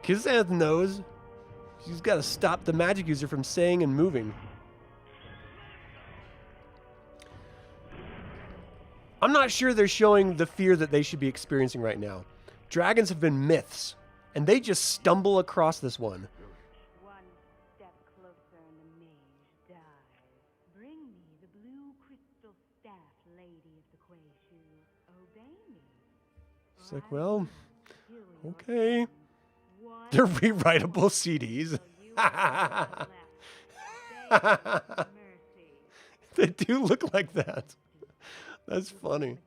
Kizanth knows. She's got to stop the magic user from saying and moving. I'm not sure they're showing the fear that they should be experiencing right now. Dragons have been myths, and they just stumble across this one. One step closer and the mage dies. Bring me the blue crystal staff, lady of the Quayshoe. Obey me. It's like, well, okay. They're rewritable CDs. They do look like that. That's funny.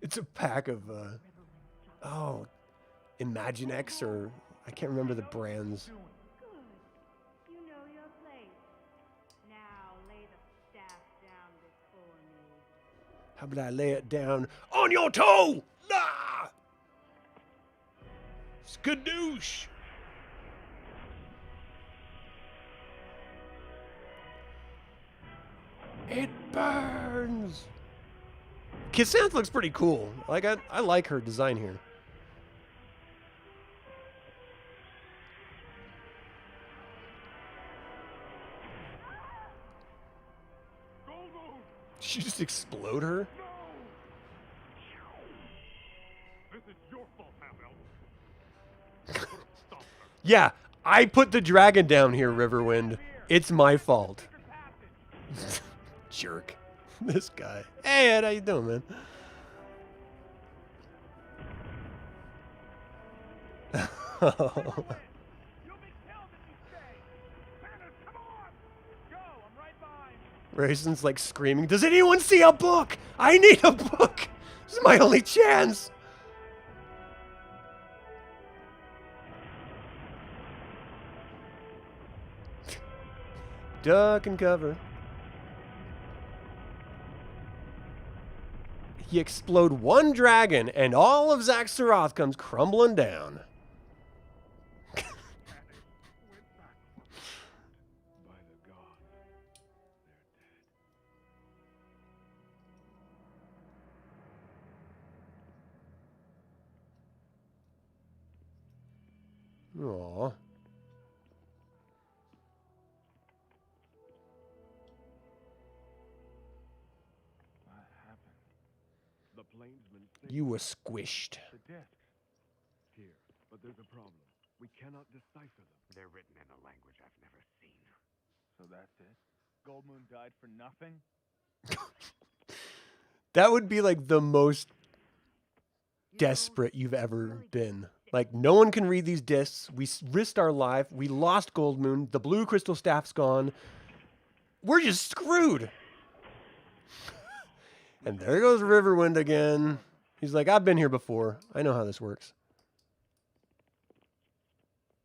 It's a pack of, Imaginex, or I can't remember the brands. Good. You know your place. Now lay the staff down before me. How about I lay it down on your toe? Ah! Skadoosh! It burns! Kizanth looks pretty cool. Like I like her design here. Goldmoon! Did she just explode her? No! This is your fault, half-elven. Stop her. Yeah, I put the dragon down here, Riverwind. It's my fault. Jerk. This guy. Hey, Ed, how you doing, man? You'll be killed if you stay. Tanis, come on! Go, I'm right behind you. Raislin's like screaming, does anyone see a book? I need a book! This is my only chance! Duck and cover. He explode one dragon, and all of Zaxxaroth comes crumbling down. By the gods, they're dead. Aww. What happened? The plainsmen say You were squished. The discs. here, but there's a problem. We cannot decipher them. They're written in a language I've never seen. So that's it? Goldmoon died for nothing? That would be like the most desperate you've ever been. Like, no one can read these discs. We risked our life. We lost Goldmoon. The blue crystal staff's gone. We're just screwed. And there goes Riverwind again. He's like, I've been here before. I know how this works.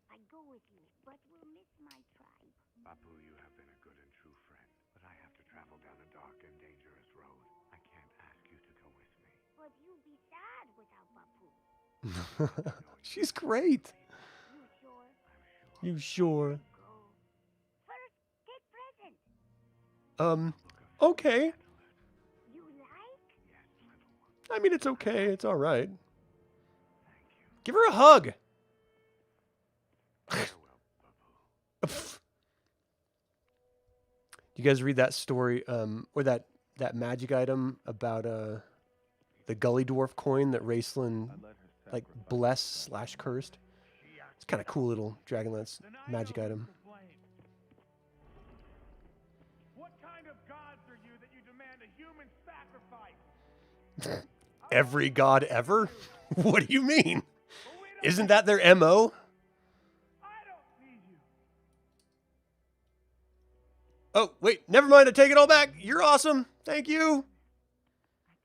I go with you, but we'll miss my tribe. Bapu, you have been a good and true friend, but I have to travel down a dark and dangerous road. I can't ask you to go with me. But you'll be sad without Bapu. She's great. You sure? You sure? Go. First, take present. Okay. You like? Yes, little one. I mean, it's okay. It's all right. Thank you. Give her a hug. Farewell, Bapu. You guys read that story, or that magic item about the Gully Dwarf coin that Raistlin I let her like sacrifice blessed/cursed? It's kind of cool little Dragonlance magic item. What kind of gods are you that you demand a human sacrifice? Every god ever? What do you mean? Isn't that their MO? I don't need you. Oh, wait, never mind. I take it all back. You're awesome. Thank you. I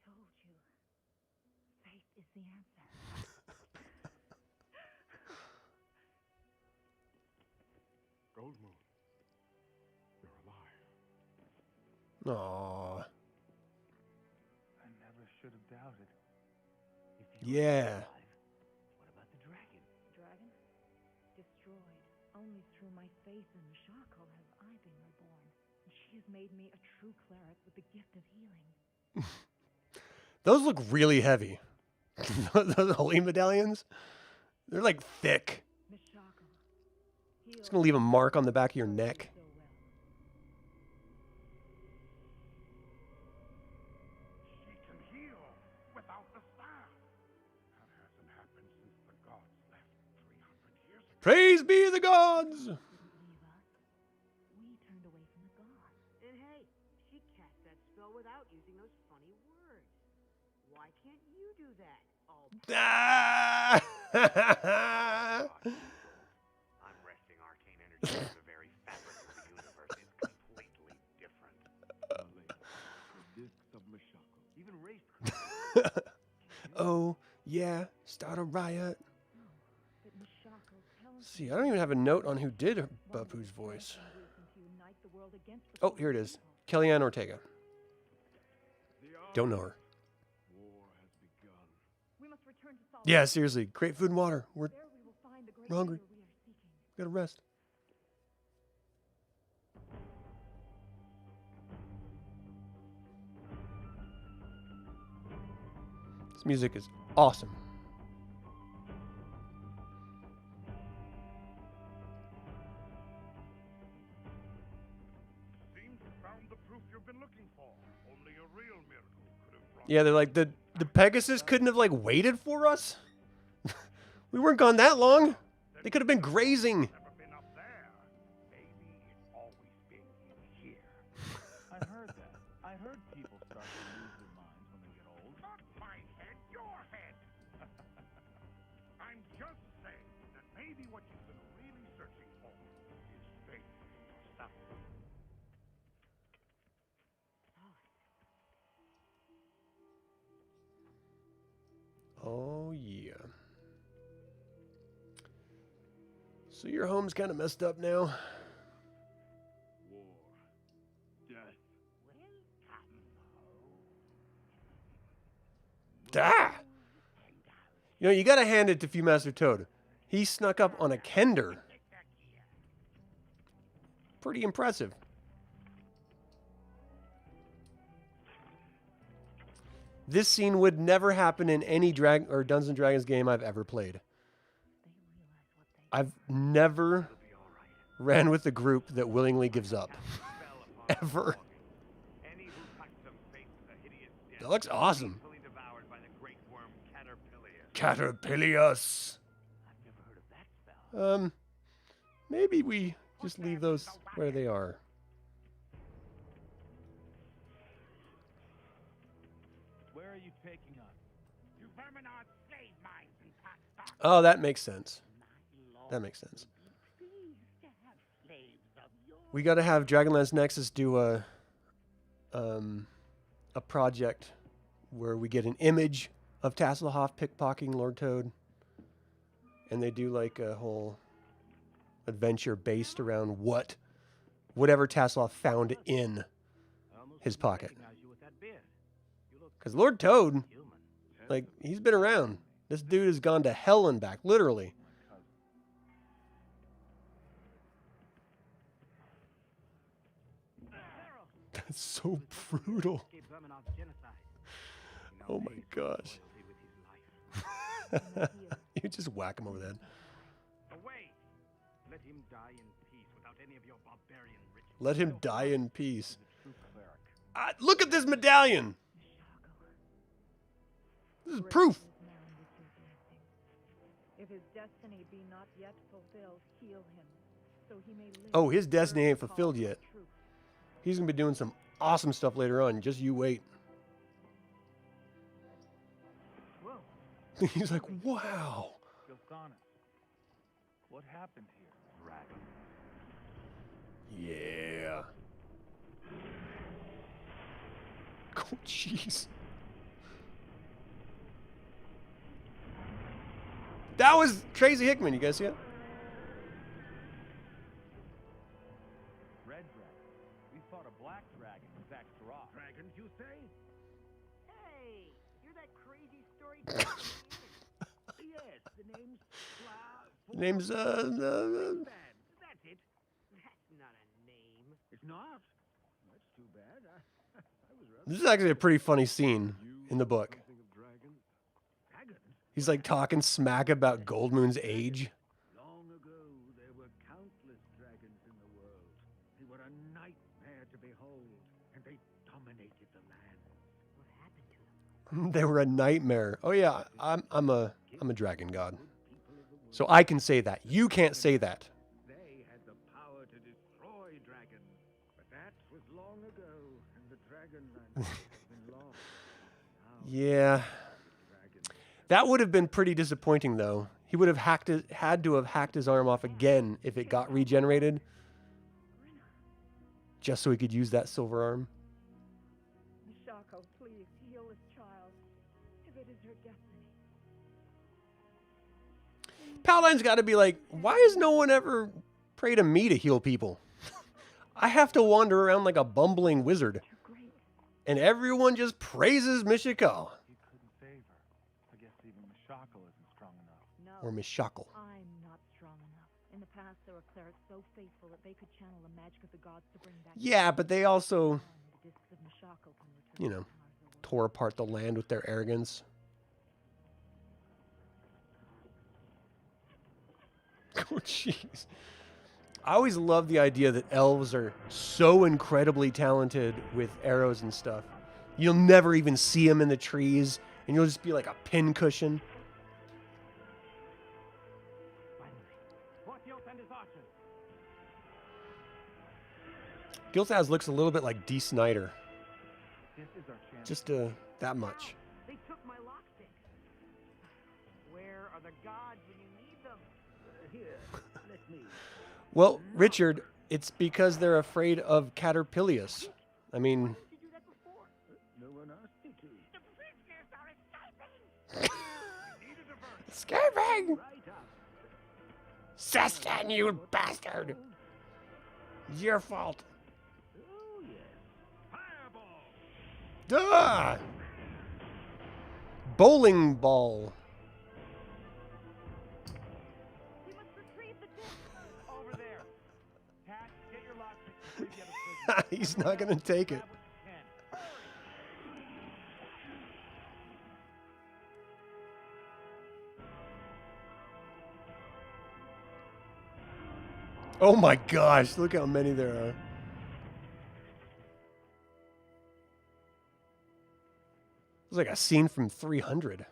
told you. Faith is the answer. Goldmoon, you're alive. Aw. I never should have doubted. If you Yeah. what about the dragon? Dragon? Destroyed. Only through my faith in Mashako have I been reborn. And she has made me a true cleric with the gift of healing. Those look really heavy. Those holy medallions. They're like thick. Mashako. It's going to leave a mark on the back of your neck. So well. She can heal without the staff. That hasn't happened since the gods left 300 years ago. Praise be the gods. Didn't leave us. We turned away from the gods. And hey, she cast that spell without using those funny words. Why can't you do that? Oh, Ah! I'm resting arcane energy in the very fabric of the universe. It's completely different. Malay, the discs of Mashako. Even race. Oh, yeah. Start a riot. But Mashako tells See, I don't even have a note on who did Bapu's voice. Oh, here it is. Kellyanne Ortega. Don't know her. War has begun. We must return to Solomon. Yeah, seriously. Great food and water. We're There we will find the great We're hungry. leader we are seeking. gotta rest. This music is awesome. Seems you found the proof you've been looking for. Only a real miracle could have brought Yeah, they're like, the Pegasus couldn't have like waited for us. We weren't gone that long. They could have been grazing. never been up there. Maybe it's always been in here. I heard that. I heard people start to lose their minds when they get old. Not my head, your head. I'm just saying that maybe what you've been really searching for is faith yourself. Oh, yeah. So your home's kind of messed up now. War. Death. welcome home. Master! You know, you gotta hand it to Viewmaster Toad. He snuck up on a Kender. Pretty impressive. This scene would never happen in any Dungeons & Dragons game I've ever played. I've never ran with a group that willingly gives up. Ever. That looks awesome. Caterpillius. Maybe we just leave those where they are. Where are you taking us? To Verminard's slave mines and past stock. Oh, that makes sense. That makes sense. We got to have Dragonlance Nexus do a project where we get an image of Tasselhoff pickpocketing Lord Toad, and they do like a whole adventure based around whatever Tasselhoff found in his pocket. Because Lord Toad, like, he's been around. This dude has gone to hell and back, literally. That's so brutal. Oh my gosh. You just whack him over the head. Away! Let him die in peace without any of your barbarian rituals. Let him die in peace. Look at this medallion! This is proof. If his destiny be not yet fulfilled, heal him, so he may live. Oh, his destiny ain't fulfilled yet. He's going to be doing some awesome stuff later on. Just you wait. He's like, wow. What happened here? Dragon. Yeah. Oh, jeez. That was Tracy Hickman. You guys see it? Red dragon. We fought a black dragon in Zach's Rock. Dragons, you say? Hey, you're that crazy storyteller. Yes, the name's Name's, That's it. That's not a name. It's not? That's too bad. I was rather... This is actually a pretty funny scene in the book. Something of dragons? Dragons? He's like talking smack about Goldmoon's age. Long ago, there were countless dragons in the world. They were a nightmare to behold, and they dominated the land. What happened to them? They were a nightmare. Oh yeah, I'm a dragon god. So I can say that. You can't say that. They had the power to destroy dragons, but that was long ago, and the Dragonland has been lost. Now, Yeah. That would have been pretty disappointing though. He would have had to have hacked his arm off again if it got regenerated. Just so he could use that silver arm. Mishako, please heal this child, if it is her destiny. Paladine's got to be like, why has no one ever prayed to me to heal people? I have to wander around like a bumbling wizard. And everyone just praises Mishako. You couldn't save her. I guess even Mishako isn't strong enough. No, Or Mishako. I'm not strong enough. In the past, there were clerics so faithful that they could channel the magic of the gods to bring back. Yeah, but they also, The discs of Mishako can return you the know, powers of the world. tore apart the land with their arrogance. Oh, jeez. I always love the idea that elves are so incredibly talented with arrows and stuff. You'll never even see them in the trees, and you'll just be like a pincushion. Gilthaz looks a little bit like Dee Snider. This is our chance. Just that much. They took my lockpick. Where are the gods when you need them? here, let me. Well, Richard, it's because they're afraid of Caterpillius. I mean, Did you do that before? No one asked me to. The prisoners are escaping. We need a diversion. escaping! Right up. Sestan, you bastard! Your fault. Oh, yes. Fireball. Duh! Bowling ball. We must retrieve the disc. Over there. Cat, get your lockpick and free the other prisoners. He's not gonna take it. Grab what you can. Hurry. Oh my gosh, look how many there are. It's like a scene from 300.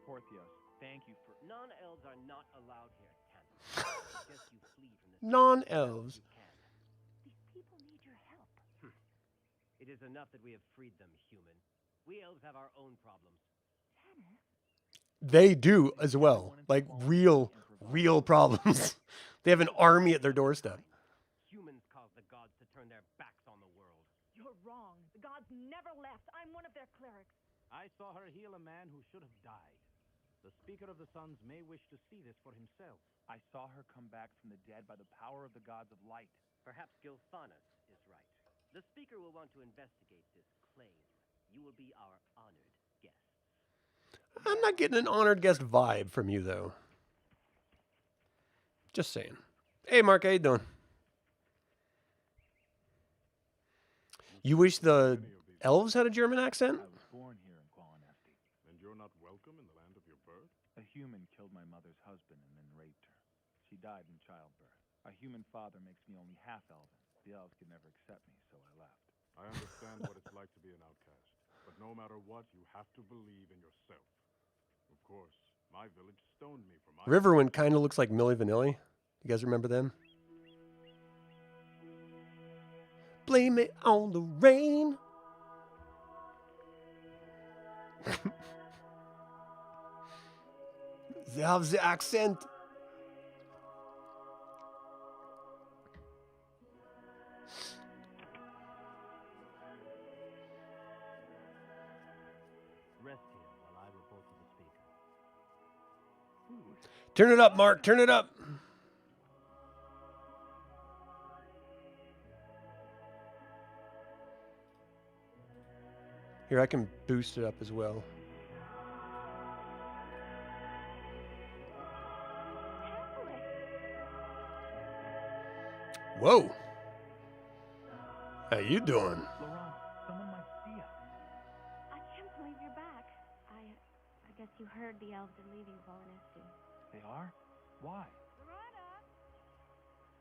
Porthios, thank you for... Non-elves are not allowed here, Tanis. I suggest you flee from this Non-elves. if you can. These people need your help. It is enough that we have freed them, human. We elves have our own problems. Tanis? They do as well. Like real problems. They have an army at their doorstep. Humans caused the gods to turn their backs on the world. You're wrong. The gods never left. I'm one of their clerics. I saw her heal a man who should have died. The Speaker of the Suns may wish to see this for himself. I saw her come back from the dead by the power of the gods of light. Perhaps Gilthanas is right. The Speaker will want to investigate this claim. You will be our honored guests. I'm not getting an honored guest vibe from you, though. Just saying. Hey, Mark, how you doing? You wish the elves had a German accent? I was born here in Qualinesti. And you're not welcome in the land of your birth? A human killed my mother's husband and then raped her. She died in childbirth. A human father makes me only half-elven. The elves could never accept me, so I left. I understand what it's like to be an outcast. But no matter what, you have to believe in yourself. Of course, my village stoned me for my... Riverwind kind of looks like Milli Vanilli. You guys remember them? Blame it on the rain. They have the accent. Rest here while I report to the Speaker. Turn it up, Mark. Turn it up. Here, I can boost it up as well. Whoa. How you doing? Laurent, someone might see us. I can't believe you're back. I guess you heard the elves are leaving Volanesti. They are? Why?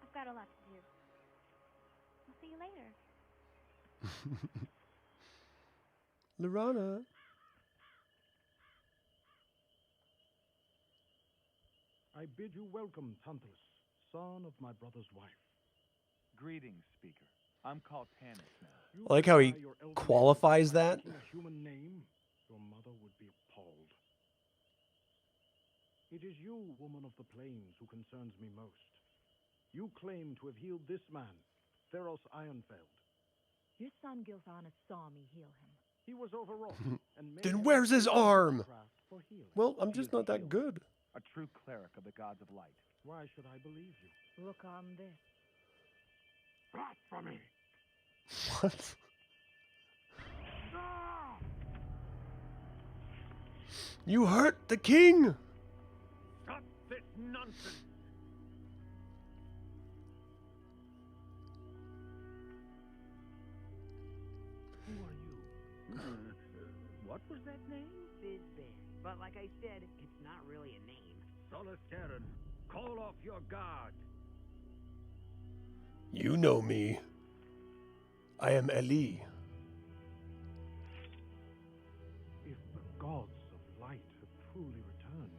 I've got a lot to do. I'll see you later. Lorana. I bid you welcome, Tantalus, son of my brother's wife. Greetings, Speaker. I'm called Tanis now. You I like how he deny your elder qualifies name by that. taking a human name, your mother would be appalled. It is you, woman of the plains, who concerns me most. You claim to have healed this man, Theros Ironfeld. Your son Gilthanas saw me heal him. He was overwrought. And may Then have where's his failed arm? craft for healing. Well, I'm She just is not that healed. good. A true cleric of the gods of light. Why should I believe you? Look on this. Blasphemy! What? You hurt the king. Stop this nonsense! Who are you? What was that name? Fizberry. But like I said, it's not really a name. Solitaran, call off your guard. You know me. I am Eli. If the gods of light have truly returned,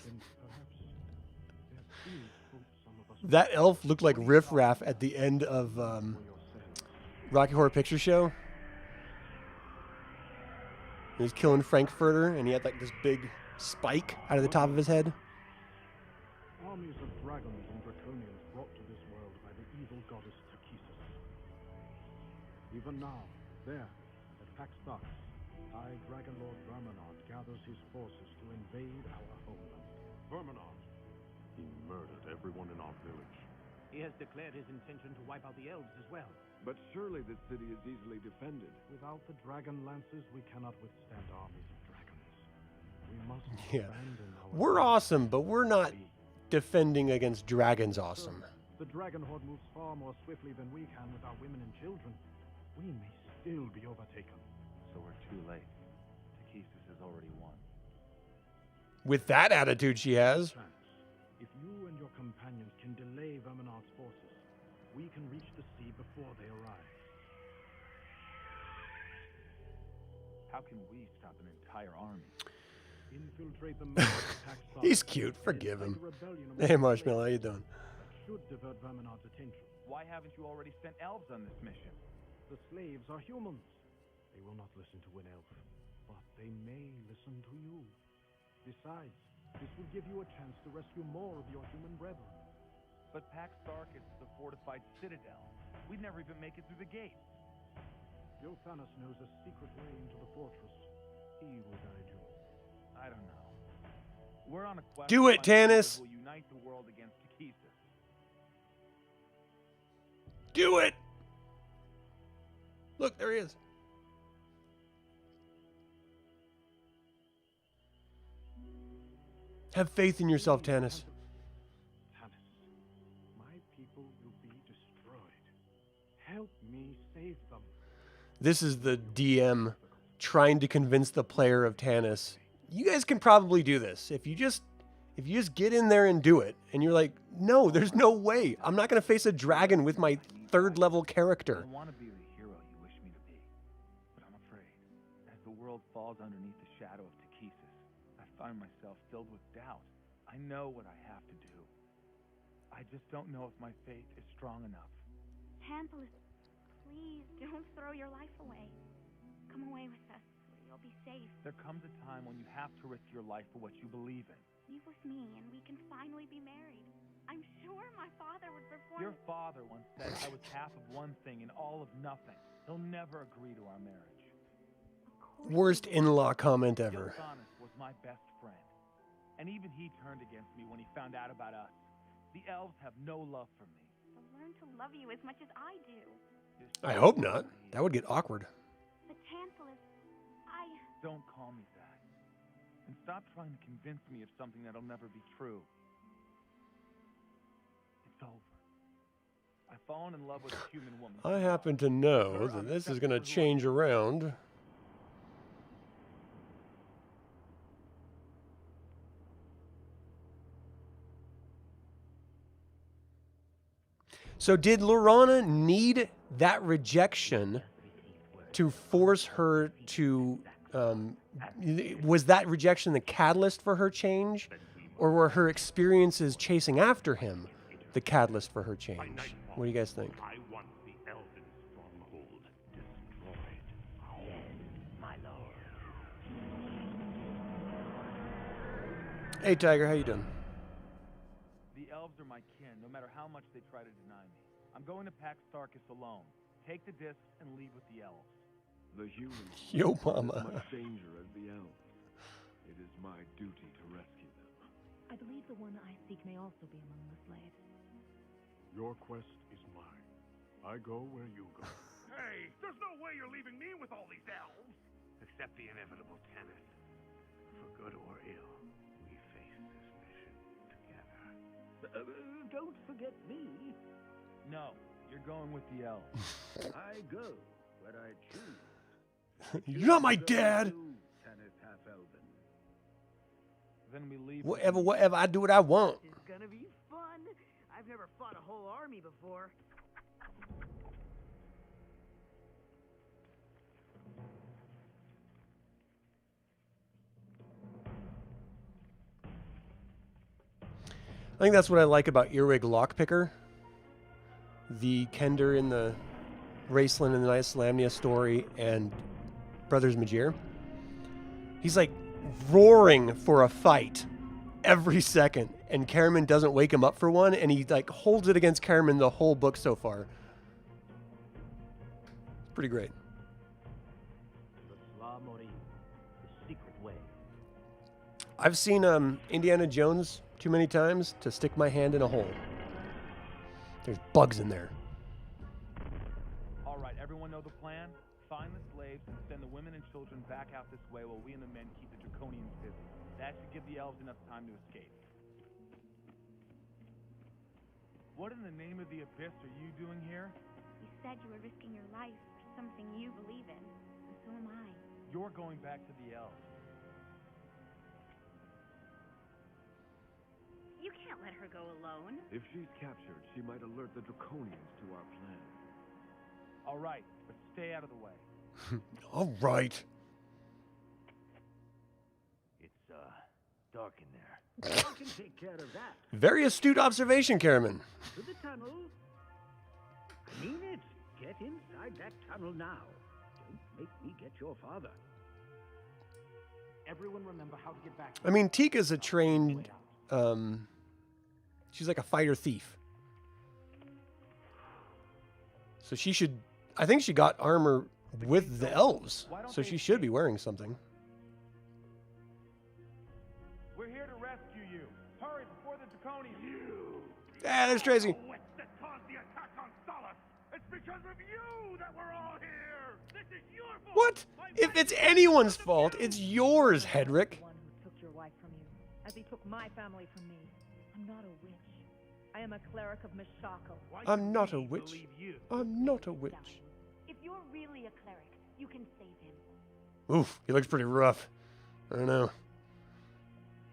then perhaps there is hope some of us... That elf looked like Riff Raff at the end of for yourself. Rocky Horror Picture Show. He was killing Frankfurter, and he had like this big spike out of the top of his head. Armies of dragons and draconians brought to this world by the evil goddess Takhisis. Even now, there, at Pax Darks, High Dragon Lord Verminard gathers his forces to invade our homeland. Verminard. He murdered everyone in our village. He has declared his intention to wipe out the elves as well. But surely this city is easily defended. Without the dragon lances, we cannot withstand armies of dragons. We must Yeah. abandon our... We're awesome, but we're not defending against dragons awesome. The dragon horde moves far more swiftly than we can with our women and children. We may still be overtaken. So we're too late. Takhisis has already won. With that attitude she has. If you and your companions can delay Verminard's forces, we can reach the sea before they arrive. How can we stop an entire army? Infiltrate the mountains, attack He's cute. Forgive him. incite a rebellion Hey, among the Marshmallow, how you doing? that should divert Verminard's attention. Why haven't you already sent elves on this mission? The slaves are humans. They will not listen to an elf, but they may listen to you. Besides, this will give you a chance to rescue more of your human brethren. But Pax Sarkis is a fortified citadel. We'd never even make it through the gates. Tanis knows a secret way into the fortress. He will guide you. I don't know. We're on a quest. Do it, to find a leader Tanis. who will unite the world against Takhisis. Do it! Look, there he is. Have faith in yourself, Tanis. Tanis, my people will be destroyed. Help me save them. This is the DM trying to convince the player of Tanis. You guys can probably do this. If you just get in there and do it, and you're like, no, there's no way. I'm not going to face a dragon with my 3rd level character. I want to be the hero you wish me to be, but I'm afraid. As the world falls underneath the shadow of Takhisis, I find myself filled with doubt. I know what I have to do. I just don't know if my faith is strong enough. Tantalus, please don't throw your life away. Come away with us, where you'll be safe. There comes a time when you have to risk your life for what you believe in. Leave with me, and we can finally be married. I'm sure my father would perform... Your father once said I was half of one thing and all of nothing. He'll never agree to our marriage. Worst in-law comment ever. Tanis was my best friend. And even he turned against me when he found out about us. The elves have no love for me. They'll learn to love you as much as I do. I hope not. That would get awkward. But Tantalus, Don't call me that. And stop trying to convince me of something that'll never be true. It's over. I've fallen in love with a human woman. I happen to know that this is going to change around. So did Lorana need that rejection to force her to... was that rejection the catalyst for her change? Or were her experiences chasing after him the catalyst for her change? What do you guys think? I want the elven stronghold destroyed. My lord. Hey, Tiger, how you doing? The elves are my kin, no matter how much they try to deny me. I'm going to Pax Sarkis alone. Take the discs and leave with the elves. The humans Yo, are in mama. as much danger as the elves. It is my duty to rescue them. I believe the one I seek may also be among the slaves. Your quest is mine. I go where you go. Hey, there's no way you're leaving me with all these elves! Accept the inevitable, Tanis. For good or ill, we face this mission together. Don't forget me. No, you're going with the elves. I go where I choose. You're not my dad. Tanis half-elven. Then we leave. Whatever, I do what I want. This is gonna be fun. I've never fought a whole army before. I think that's what I like about Earwig Lockpicker. The Kender in the Raistlin and the Nice Lamnia story and Brothers Majir. He's like roaring for a fight every second, and Karaman doesn't wake him up for one, and he like holds it against Karaman the whole book so far. It's pretty great. The Mori, the secret way. I've seen Indiana Jones too many times to stick my hand in a hole. There's bugs in there. All right, everyone know the plan? Find the slaves and send the women and children back out this way while we and the men keep the Draconians busy. That should give the elves enough time to escape. What in the name of the Abyss are you doing here? You said you were risking your life for something you believe in, and so am I. You're going back to the elves. You can't let her go alone. If she's captured, she might alert the Draconians to our plan. All right, but stay out of the way. All right. It's, dark in there. I can take care of that. Very astute observation, Karaman. To the tunnel. I mean it. Get inside that tunnel now. Don't make me get your father. Everyone remember how to get back. I mean, Tika's a trained, she's like a fighter thief. So she should, I think she got armor with the elves. So she should be wearing something. We're here to rescue you. Hurry before the Draconians. Ah, there's Tracy. What's that caused the attack on Solace? It's because of you that we're all here. This is your fault. What? If it's anyone's fault, it's yours, Hedrick. One who took your wife from you, as he took my family from me. I'm not a witch. I am a cleric of Meshako. I'm not a witch. I'm not a witch. If you're really a cleric, you can save him. Oof, he looks pretty rough. I don't know.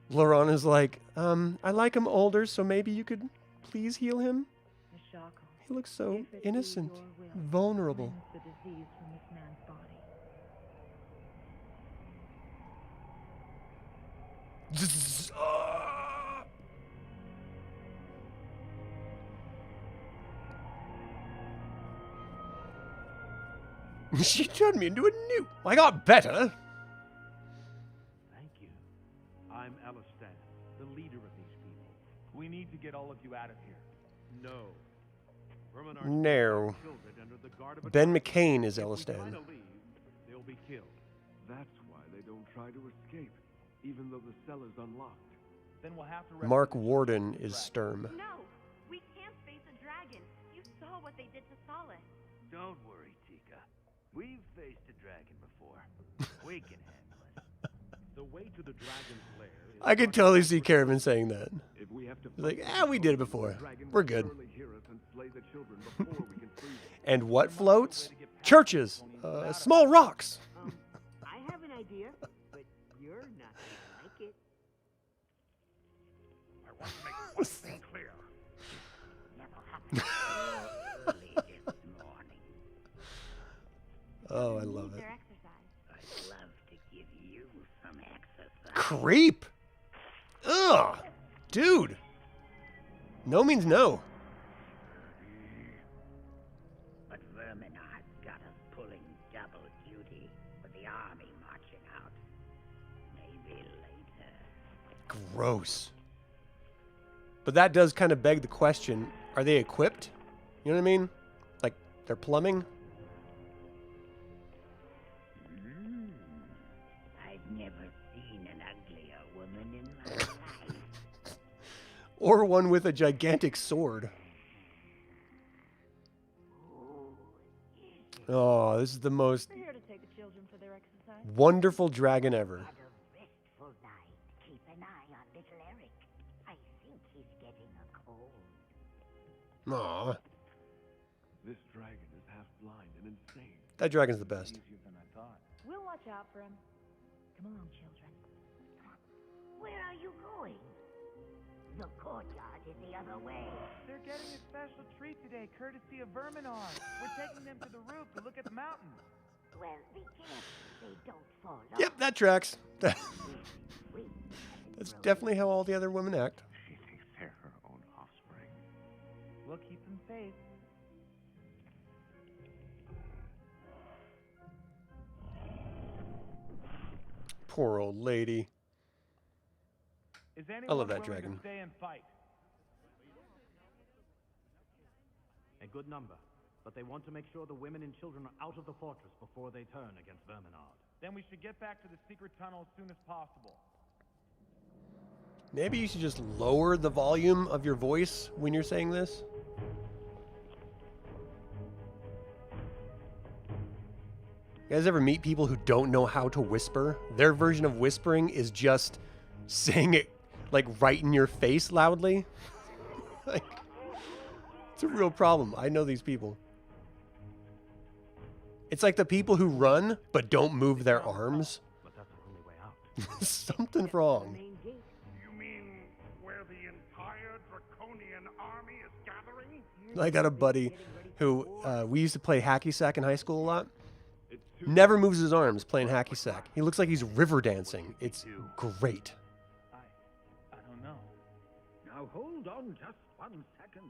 Laurent is like, I like him older, so maybe you could please heal him? Meshako, He looks so if it be innocent, your will, vulnerable. cleanse the disease from this man's body. She turned me into a newt. I got better. Thank you. I'm Alistan, the leader of these people. We need to get all of you out of here. No. No. Ben McCain is Alistan. They'll be killed. That's why they don't try to escape, even though the cell is unlocked. Then we'll have to Mark Warden is Sturm. No, we can't face a dragon. You saw what they did to Solace. Don't worry, Tika. We've faced a dragon before. We can handle it. The way to the dragon's lair is I could totally see Caravan saying that. If we have to He's like, we did it before. We're good. surely hear us and slay the children before we can free them. And what floats? Churches. Small rocks. I have an idea, but you're not gonna like it. I want to make one thing clear. Never happened early this morning. Oh, I love it. Their exercise. I'd love to give you some exercise. Creep. Ugh. Dude. No means no. But Verminard's got us pulling double duty with the army marching out. Maybe later. Gross. But that does kind of beg the question, are they equipped? You know what I mean? Like, they're plumbing? I've never seen an uglier woman in my life. Or one with a gigantic sword. Oh, this is the most We're here to take the children for their exercise. wonderful dragon ever. Had a restful night. Keep an eye on little Eric. I think he's getting a cold. Aw, This dragon is half blind and insane. that dragon's the best. Easier than I thought. We'll watch out for him. Come along, children. Where are you going? The courtyard is the other way. They're getting a special treat today, courtesy of Verminard. We're taking them to the roof to look at the mountain. Well, be careful they don't fall off. Yep, that tracks. Sweet. That's definitely how all the other women act. She thinks they're her own offspring. We'll keep them safe. Poor old lady. Is anyone I love that willing dragon. to stay and fight? a good number, but they want to make sure the women and children are out of the fortress before they turn against Verminard. Then we should get back to the secret tunnel as soon as possible. Maybe you should just lower the volume of your voice when you're saying this. You guys ever meet people who don't know how to whisper? Their version of whispering is just saying it like right in your face loudly. Like, it's a real problem. I know these people. It's like the people who run but don't move their arms. But that's the only way out. Something's wrong. You mean where the entire draconian army is gathering? I got a buddy who we used to play hacky sack in high school a lot. Never moves his arms playing hacky sack. He looks like he's river dancing. It's great. I don't know. Now hold on just 1 second.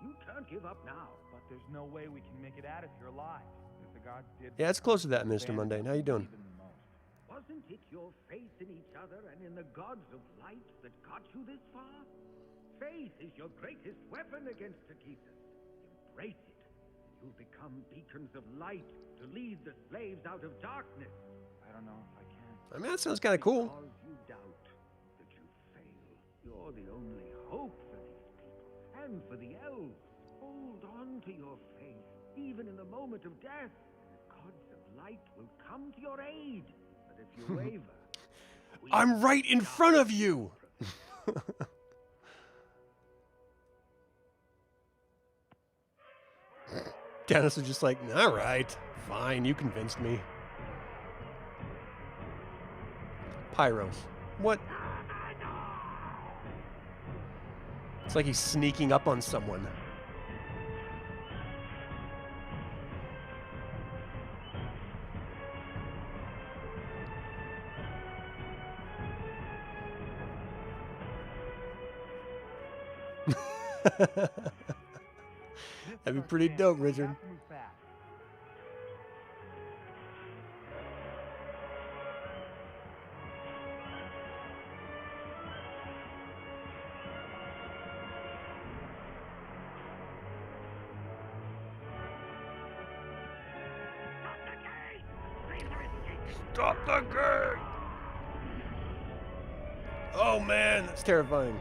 You can't give up now. But there's no way we can make it out if you're alive. If the gods did. Yeah, it's close to that, Mr. Mundane. How you doing? Wasn't it your faith in each other and in the gods of light that got you this far? Faith is your greatest weapon against Takhisis. Embrace it. You'll become beacons of light to lead the slaves out of darkness. I don't know if I can. I mean, that sounds kind of cool. Because you doubt that you fail. You're the only hope for these people and for the elves. Hold on to your faith, even in the moment of death. The gods of light will come to your aid. But if you waver, I'm right in front of you. Tanis was just like, all right, fine, you convinced me. Pyros. What? It's like he's sneaking up on someone. That'd be pretty dope, Richard. Stop the gate! Oh man, that's terrifying.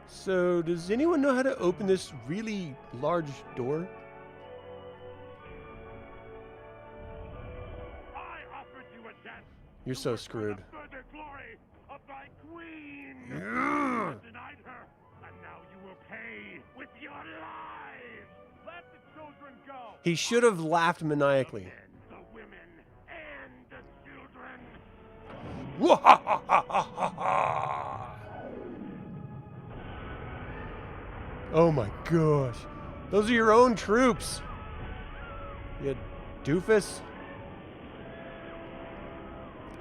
So, does anyone know how to open this really large door? I offered you a death. You're so screwed. For the glory of thy queen. Yeah. You denied her, and now you will pay with your lives. Let the children go. He should have laughed maniacally. The women and the children. Oh my gosh. Those are your own troops. You doofus.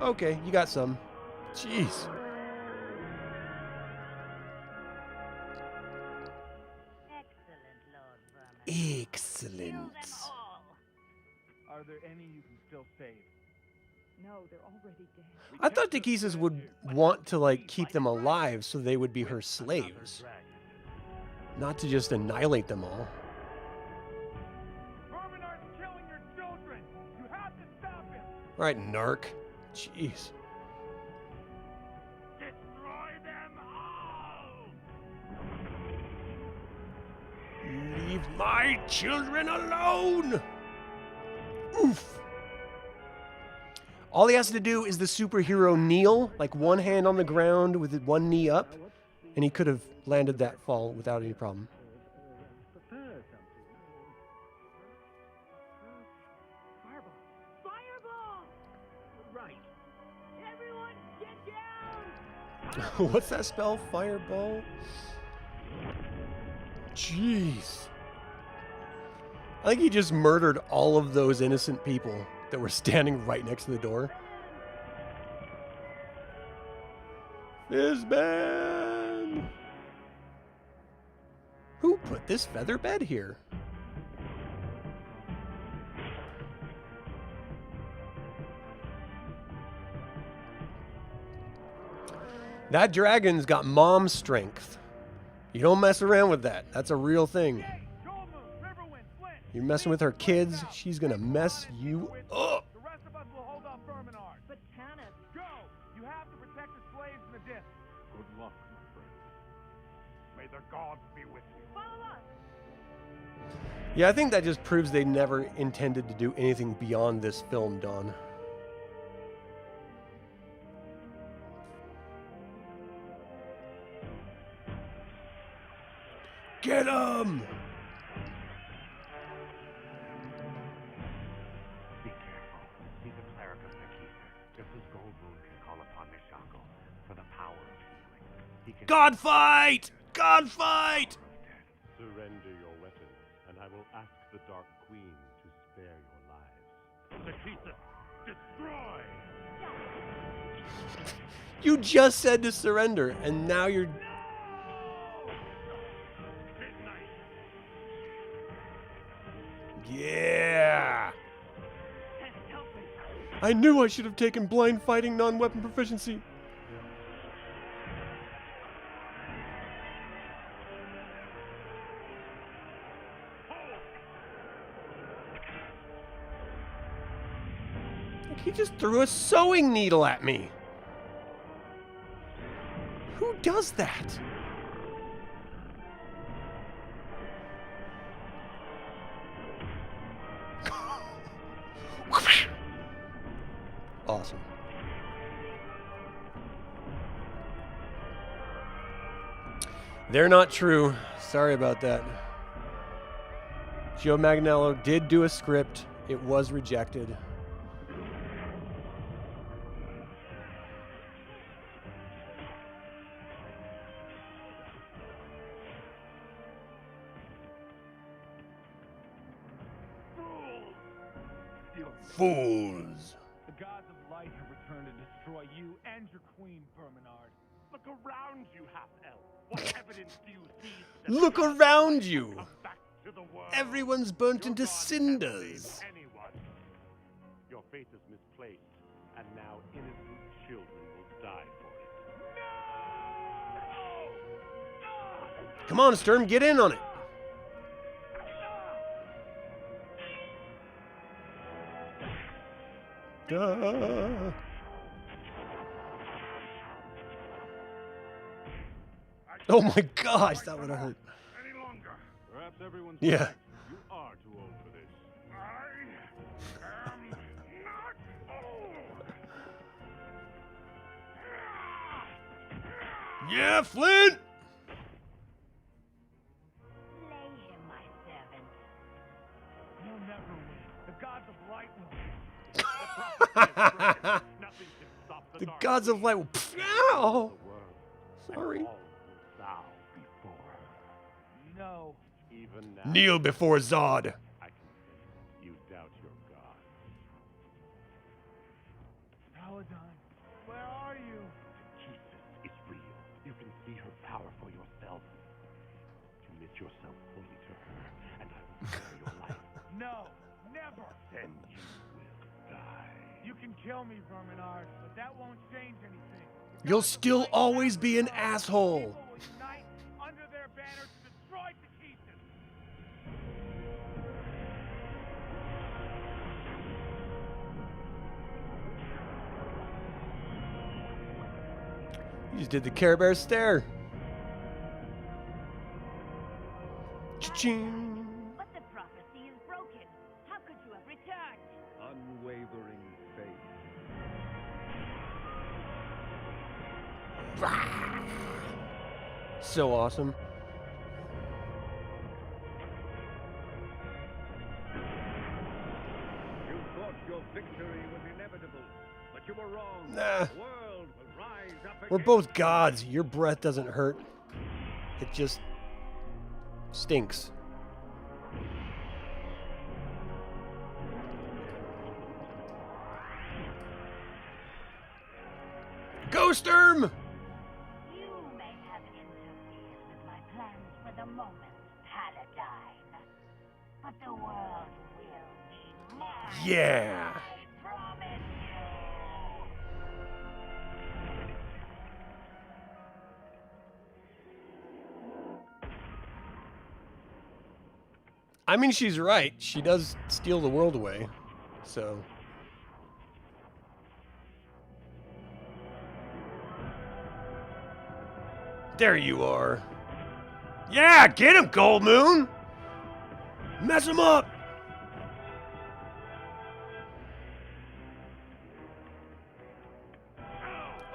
Okay, you got some. Jeez. Excellent. Are there any you can still save? No, they're already dead. I thought Takhisis would want to, like, keep them alive so they would be her slaves. Not to just annihilate them all. Verminard's killing your children. You have to stop him. All right, narc. Jeez. Destroy them all. Leave my children alone! Oof. All he has to do is the superhero kneel, like one hand on the ground with one knee up, and he could have landed that fall without any problem. Fireball! Fireball! Right. Everyone, get down! What's that spell? Fireball? Jeez. I think he just murdered all of those innocent people that were standing right next to the door. Fizzman! Who put this feather bed here? That dragon's got mom strength. You don't mess around with that. That's a real thing. You're messing with her kids. She's gonna mess you up. The rest of us will hold off Verminard. But Tanis... Go! You have to protect the slaves and the disc. Good luck, my friend. May the gods be with you. Follow us! Yeah, I think that just proves they never intended to do anything beyond this film, Dawn. Get him! Be careful. He's a cleric of Takhisis, just as Goldmoon can call upon Mishako for the power of healing. He can God fight! God fight! Surrender your weapon, and I will ask the Dark Queen to spare your lives. Takhisis, destroy! You just said to surrender, and now you're... Yeah! I knew I should have taken blind fighting non-weapon proficiency. Like he just threw a sewing needle at me. Who does that? Awesome. They're not true. Sorry about that. Joe Magnello did do a script. It was rejected. Fools! The gods of light have returned to destroy you and your queen, Verminard. look around you, half-elf. What evidence do you see? Look around you! Come back to the world. Everyone's burnt Your into gods haven't cinders. saved anyone. Your faith is misplaced, and now innocent children will die for it. Come on, Sturm, get in on it. Duh. Oh my gosh, that would have hurt. Any longer. Perhaps everyone's Yeah. right. You are too old for this. I am not old. Yeah, Flint! Slay him, my servant. You'll never win. The gods of light will. Nothing can stop The dark gods of light will... Ow! Sorry. All will bow before. No. Even now, Kneel before Zod. I can sense you doubt your God. Paladine, where are you? Jesus is real. You can see her power for yourself. Commit yourself fully to her, and I will spare your life. No, never. Then you will die. You can kill me, Verminard, but that won't change anything. The You'll gods of still light always be an will asshole. People will unite under their banner to destroy Takhisis. You just did the Care Bear stare. Cha-ching. But the prophecy is broken. How could you have returned? Unwavering faith. So awesome. You thought your victory was inevitable, but you were wrong. Nah. The world will rise up We're again. both gods. Your breath doesn't hurt. It just stinks. Go, Sturm! You may have interfered with my plans for the moment, Paladine. But the world will be mine. Yeah. I promise you. I mean, she's right. She does steal the world away. So. There you are. Yeah, get him, Goldmoon! Mess him up!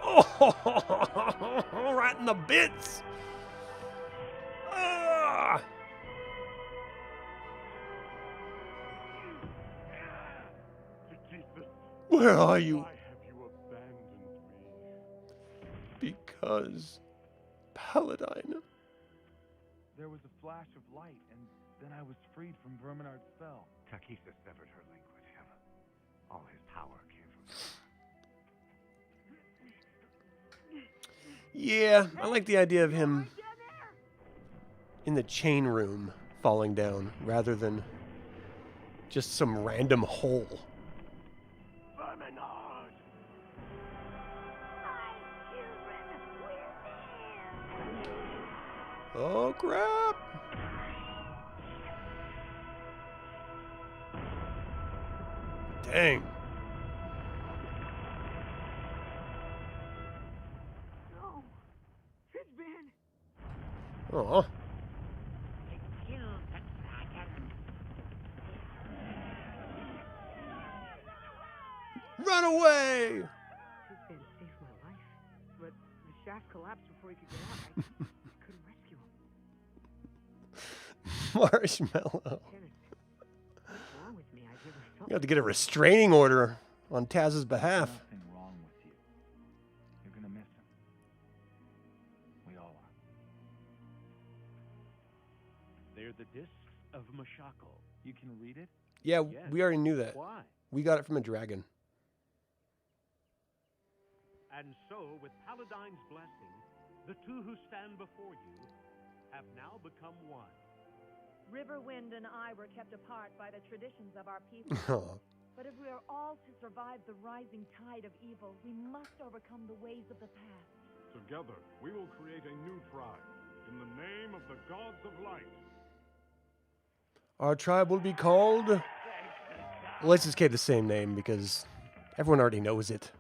Oh, right in the bits! Ah. Takhisis, Where are you? why have you abandoned me? Because Paladine. There was a flash of light, and then I was freed from Verminard's spell. Takhisis severed her link with him. All his power came from her. Yeah, I like the idea of him in the chain room falling down rather than just some random hole. Verminard! My children will live. Oh, crap! Dang. No. It's been. Oh. It killed the dragon. Run away! It's been saved my life. But the shaft collapsed before he could get out. I couldn't rescue him. Marshmallow. Tanis, what's wrong with me? I've never felt You have to get a restraining order on Taz's behalf. Nothing wrong with you. You're gonna miss him. We all are. They're the discs of Mashako. You can read it? Yeah, Yes. we already knew that. Why? We got it from a dragon. And so, with Paladine's blessing, the two who stand before you have now become one. Riverwind and I were kept apart by the traditions of our people. Oh. But if we are all to survive the rising tide of evil, we must overcome the ways of the past. Together, we will create a new tribe in the name of the gods of light. Our tribe will be called... Well, let's just keep the same name because everyone already knows it.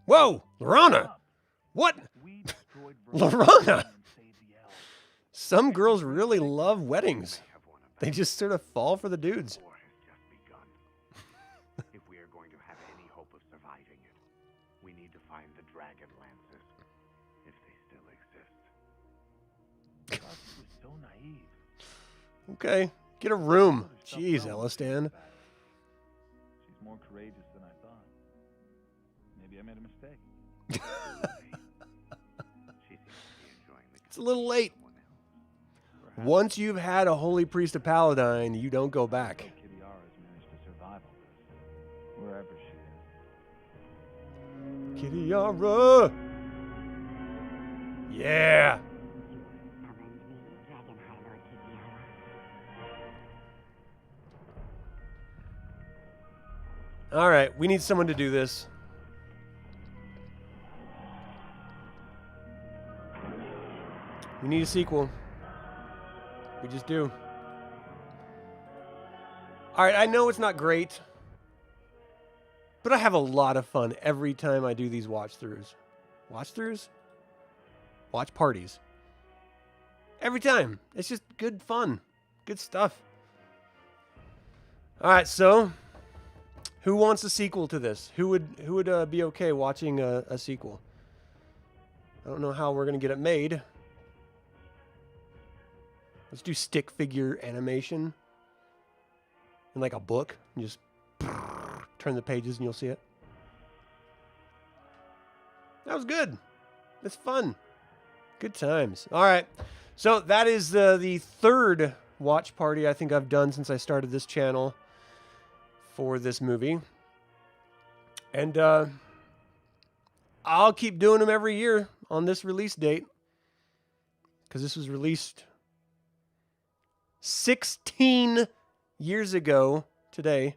Whoa! Lorana! What? We destroyed Lorana! and saved the elves. Some girls really love weddings. They just sort of fall for the dudes. The war has just begun. If we are going to have any hope of surviving it, we need to find the DragonLances, if they still exist. Gosh, she was so naive. Okay, get a room. Something Jeez, wrong with Elistan. her. She's more courageous than I thought. Maybe I made a mistake. She seems to be enjoying the It's a little late. someone else. Once you've had a holy priest of Paladine, you don't go back. Kitty R has managed to survive all this, wherever she is. Kitty Yara! Yeah! Avenge me, Dragon High Lord Kikiara. Alright, we need someone to do this. We need a sequel. We just do. Alright, I know it's not great, but I have a lot of fun every time I do these watch-throughs. Watch-throughs? Watch parties. Every time. It's just good fun. Good stuff. Alright, so... who wants a sequel to this? Who would be okay watching a sequel? I don't know how we're going to get it made. Let's do stick figure animation. In like a book. And just turn the pages and you'll see it. That was good. It's fun. Good times. All right. So that is the third watch party I think I've done since I started this channel for this movie. And I'll keep doing them every year on this release date. Because this was released 16 years ago today.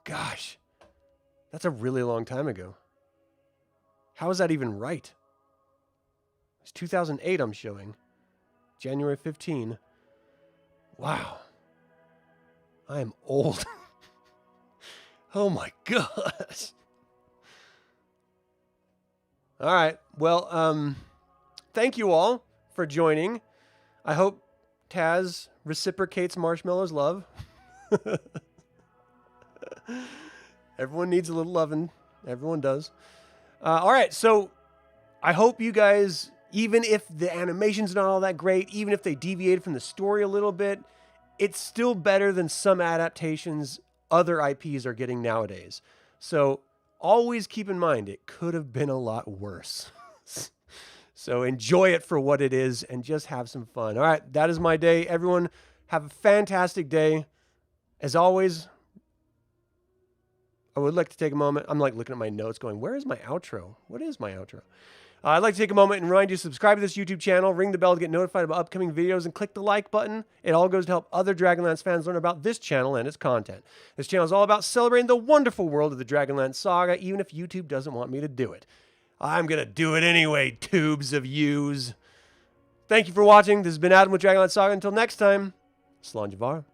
Gosh, that's a really long time ago. How is that even right? It's 2008 I'm showing. January 15. Wow. I am old. Oh my gosh. All right. Well, thank you all for joining. I hope Taz reciprocates Marshmallow's love. Everyone needs a little loving. Everyone does. All right. So I hope you guys, even if the animation's not all that great, even if they deviated from the story a little bit, it's still better than some adaptations other IPs are getting nowadays. So always keep in mind, it could have been a lot worse. So enjoy it for what it is and just have some fun. All right, that is my day. Everyone, have a fantastic day. As always, I would like to take a moment. I'm like looking at my notes going, where is my outro? What is my outro? I'd like to take a moment and remind you to subscribe to this YouTube channel, ring the bell to get notified about upcoming videos, and click the like button. It all goes to help other Dragonlance fans learn about this channel and its content. This channel is all about celebrating the wonderful world of the Dragonlance Saga, even if YouTube doesn't want me to do it. I'm going to do it anyway, tubes of yous. Thank you for watching. This has been Adam with Dragonlance Saga. Until next time, Slán Javar.